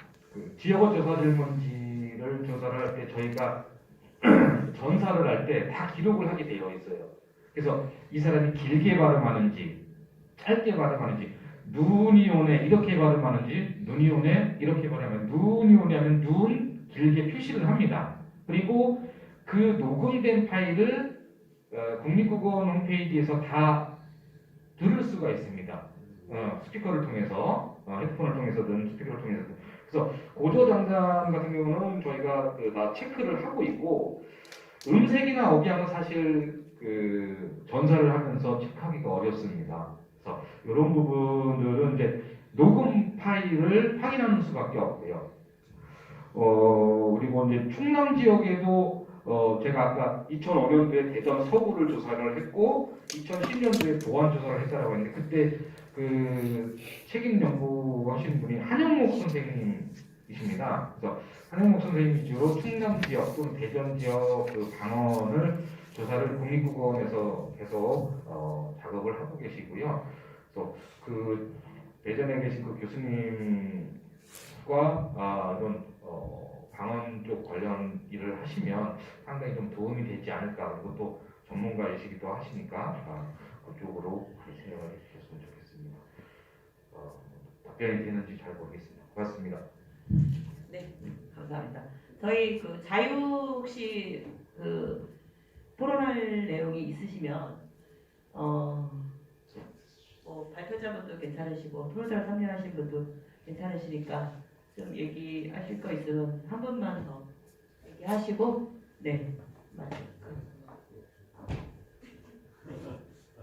지역어 조사 질문지를 조사를 할 때 저희가 전사를 할 때 다 기록을 하게 되어 있어요. 그래서 이 사람이 길게 발음하는지 짧게 발음하는지 눈이 오네 이렇게 발음하는지 눈이 오네 이렇게 발음하면 눈이 오네 하면 눈 길게 표시를 합니다. 그리고 그 녹음된 파일을 국립국어원 홈페이지에서 다 들을 수가 있습니다. 스피커를 통해서 헤드폰을 통해서든 스피커를 통해서든 그래서 고저 장단 같은 경우는 저희가 다 체크를 하고 있고 음색이나 억양은 사실 그 전사를 하면서 체크하기가 어렵습니다. 그래서 이런 부분들은 이제 녹음 파일을 확인하는 수밖에 없고요. 그리고 이제 충남 지역에도 제가 아까 2005년도에 대전 서구를 조사를 했고 2010년도에 보안 조사를 했다라고 했는데 그때 그 책임 연구하신 분이 한영목 선생님이십니다. 그래서 한영목 선생님 위주로 충남 지역 또는 대전 지역 그 방언을 조사를 국립국어원에서 계속 작업을 하고 계시고요. 그래서 그 예전에 계신 그 교수님과 이런 방언 쪽 관련 일을 하시면 상당히 좀 도움이 되지 않을까. 그리고 또 전문가이시기도 하시니까 그쪽으로 생각을 해주셨으면 좋겠습니다. 답변이 되는지 잘 모르겠습니다. 고맙습니다. 네, 감사합니다. 저희 그 자유 혹시 그 토론할 내용이 있으시면 뭐 발표자분도 괜찮으시고 토론자를 참여하신 분도 괜찮으시니까 좀 얘기하실 거 있으면 한 분만 더 얘기하시고 네 맞아요.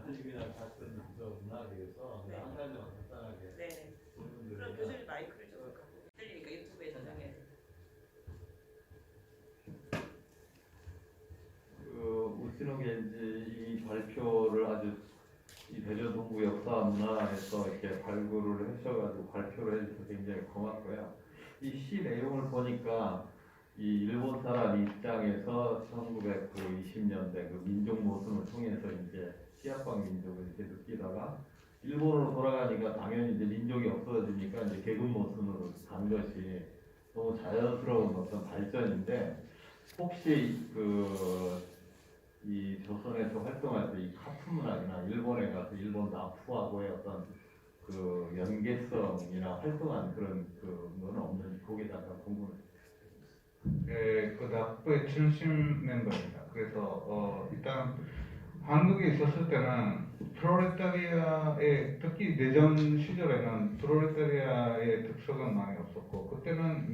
그냥 같은 문화에서 한 가지만 간단하게 네. 그럼 교수님 마이크를 좀 들리니까 유튜브에 저장해. 우스노 겐지 이 발표를 아주 이 대전 동부 역사 문화에서 이렇게 발굴을 하셔가지고 발표를 해주셔서 굉장히 고맙고요. 이 시 내용을 보니까 이 일본 사람 입장에서 1920년대 그 민족 모순을 통해서 이제 시합방 민족을 이렇게 느끼다가 일본으로 돌아가니까 당연히 이제 민족이 없어지니까 이제 계급 모순으로 간 것이 너무 자연스러운 어떤 발전인데 혹시 이 조선에서 활동할 때 이 카툰 문학이나 일본에 가서 일본 나프하고의 어떤 그 연계성이나 활동한 그런 그건 없는지 거기에 대해서 궁금해요. 네, 그 나프의 중심 멤버입니다. 그래서 일단 한국에 있었을 때는 프롤레타리아의 특히 내전 시절에는 프롤레타리아의 특성은 많이 없었고 그때는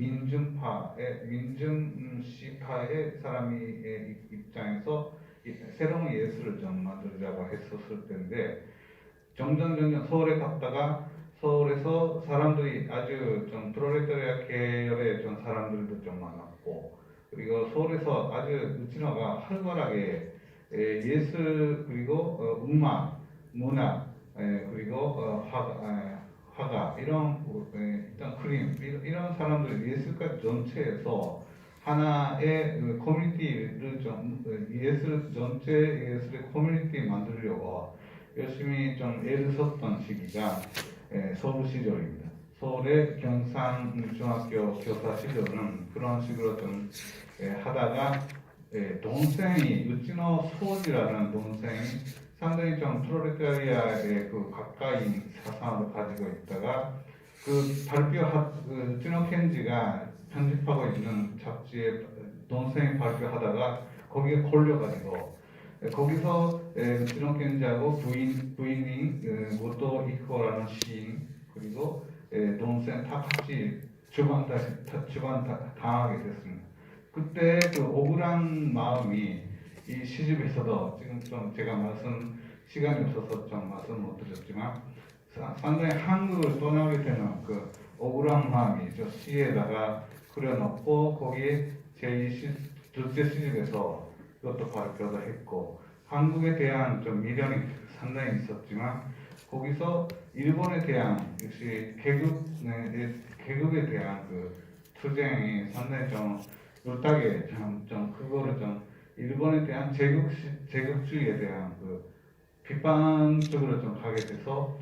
민중시파의 사람의 입장에서 새로운 예술을 좀 만들자고 했었을 텐데 점점 서울에 갔다가 서울에서 사람들이 아주 좀 프롤레타리아 계열의 좀 사람들도 좀 많았고 그리고 서울에서 아주 우치노가 활발하게 예술 그리고 음악, 문학 그리고 화가 이런 일단 그림 이런 사람들 예술가 전체에서 하나의 커뮤니티를 좀 예술 전체 예술의 커뮤니티 만들려고 열심히 좀 애를 썼던 시기가 서울 시절입니다. 서울의 경상중학교 교사 시절은 그런 식으로 좀 하다가 동생이 유치노 소지라는 동생이 상당히 좀 프롤레타리아의 그 가까이 사상을 가지고 있다가 그 그 유치노 켄지가 편집하고 있는 잡지에 동생이 발표하다가 거기에 걸려가지고 거기서 유치노 켄지하고 부인이 모토 이코라는 시인 그리고 동생 다 같이 주관 당하게 됐습니다. 그때 그 억울한 마음이 이 시집에서도 지금 좀 제가 시간이 없어서 좀 말씀 못 드렸지만 상당히 한국을 떠나게 되는 그 억울한 마음이 저 시에다가 그려놓고 거기에 둘째 시집에서 그것도 발표도 했고 한국에 대한 좀 미련이 상당히 있었지만 거기서 일본에 대한 역시 계급에 대한 그 투쟁이 상당히 좀 물타기에 좀 그거를 좀 일본에 대한 제국주의에 대한 그 비판적으로 좀 가게 돼서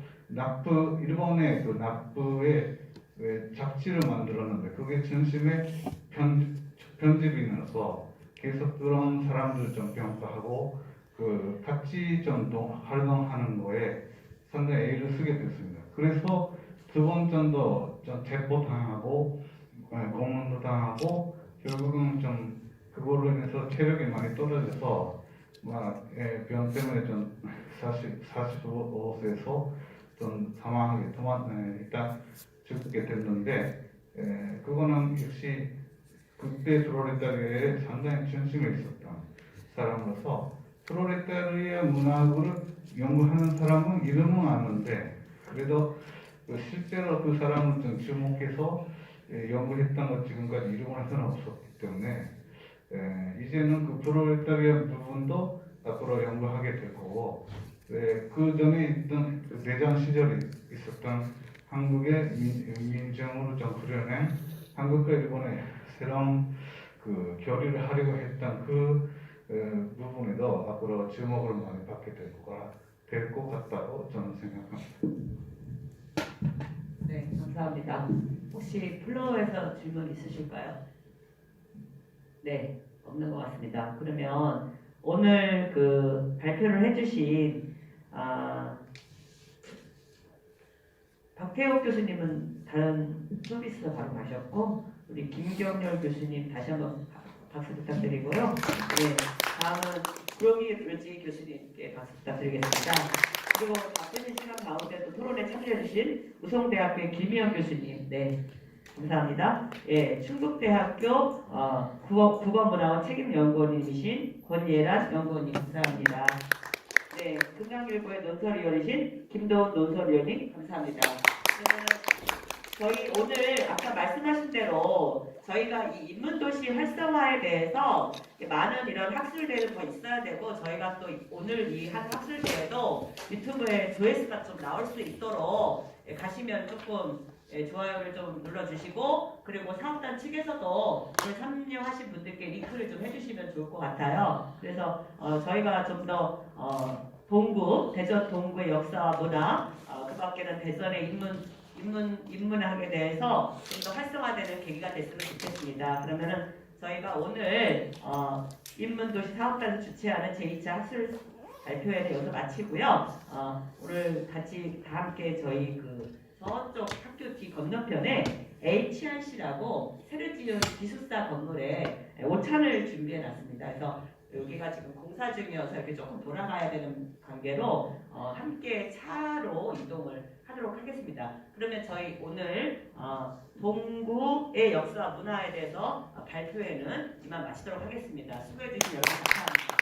일본의 그 납부의 잡지를 만들었는데 그게 중심에 편집인으로서 계속 그런 사람들 좀 평가하고 그 같이 좀 활동하는 거에 상당히 애를 쓰게 됐습니다. 그래서 두 번 정도 좀 체포당하고 고문도 당하고 결국은 좀 그걸로 인해서 체력이 많이 떨어져서 병 때문에 좀 45세에서 좀 사망하게 일단 죽게 됐는데 그거는 역시 그때 프롤레타리아에 상당히 중심에 있었던 사람으로서 프롤레타리아 문학을 연구하는 사람은 이름은 아는데 그래도 실제로 그 사람을 좀 주목해서 연구했던 것 지금까지 이름을 할 수는 없었기 때문에 이제는 그 프롤레타리아 부분도 앞으로 연구하게 될 거고 그 전에 있던 그 내전 시절에 있었던 한국의 민정으로 좀 그려낸 한국과 일본의 새로운 그 교류를 하려고 했던 그 부분에도 앞으로 주목을 많이 받게 될 것 같다고 저는 생각합니다. 네, 감사합니다. 혹시 플로어에서 질문 있으실까요? 네, 없는 것 같습니다. 그러면 오늘 그 발표를 해주신 박태욱 교수님은 다른 서비스로 바로 가셨고 우리 김경렬 교수님 다시 한번 박수 부탁드리고요. 네, 다음은 구렁이 르지 교수님께 박수 부탁드리겠습니다. 그리고 바쁘신 시간 가운데도 토론에 참여해주신 우성대학교의 김희영 교수님, 네, 감사합니다. 예, 충북대학교 국어문화원 책임연구원이신 권예란 연구원님, 감사합니다. 네, 금강일보의 논설위원이신 김도훈 논설위원님, 감사합니다. 그러면 저희 오늘 아까 말씀하신 대로 저희가 이 인문도시 활성화에 대해서 많은 이런 학술대회도 더 있어야 되고 저희가 또 오늘 이 한 학술대회도 유튜브에 조회수가 좀 나올 수 있도록 가시면 조금 좋아요를 좀 눌러주시고 그리고 사업단 측에서도 참여하신 분들께 링크를 좀 해주시면 좋을 것 같아요. 그래서 저희가 좀 더 대전 동구의 역사와 문화 그 밖에는 대전의 인문학에 대해서 좀 더 활성화되는 계기가 됐으면 좋겠습니다. 그러면은 저희가 오늘 인문도시 사업단을 주최하는 제2차 학술 발표회는 여기서 마치고요. 오늘 같이 다 함께 저희 그 저쪽 학교 뒤 건너편에 HRC라고 새로 지은 기숙사 건물에 오찬을 준비해 놨습니다. 그래서 여기가 지금 공사 중이어서 이렇게 조금 돌아가야 되는 관계로 함께 차로 이동을 하도록 하겠습니다. 그러면 저희 오늘 동구의 역사와 문화에 대해서 발표회는 이만 마치도록 하겠습니다. 수고해 주신 여러분 감사합니다.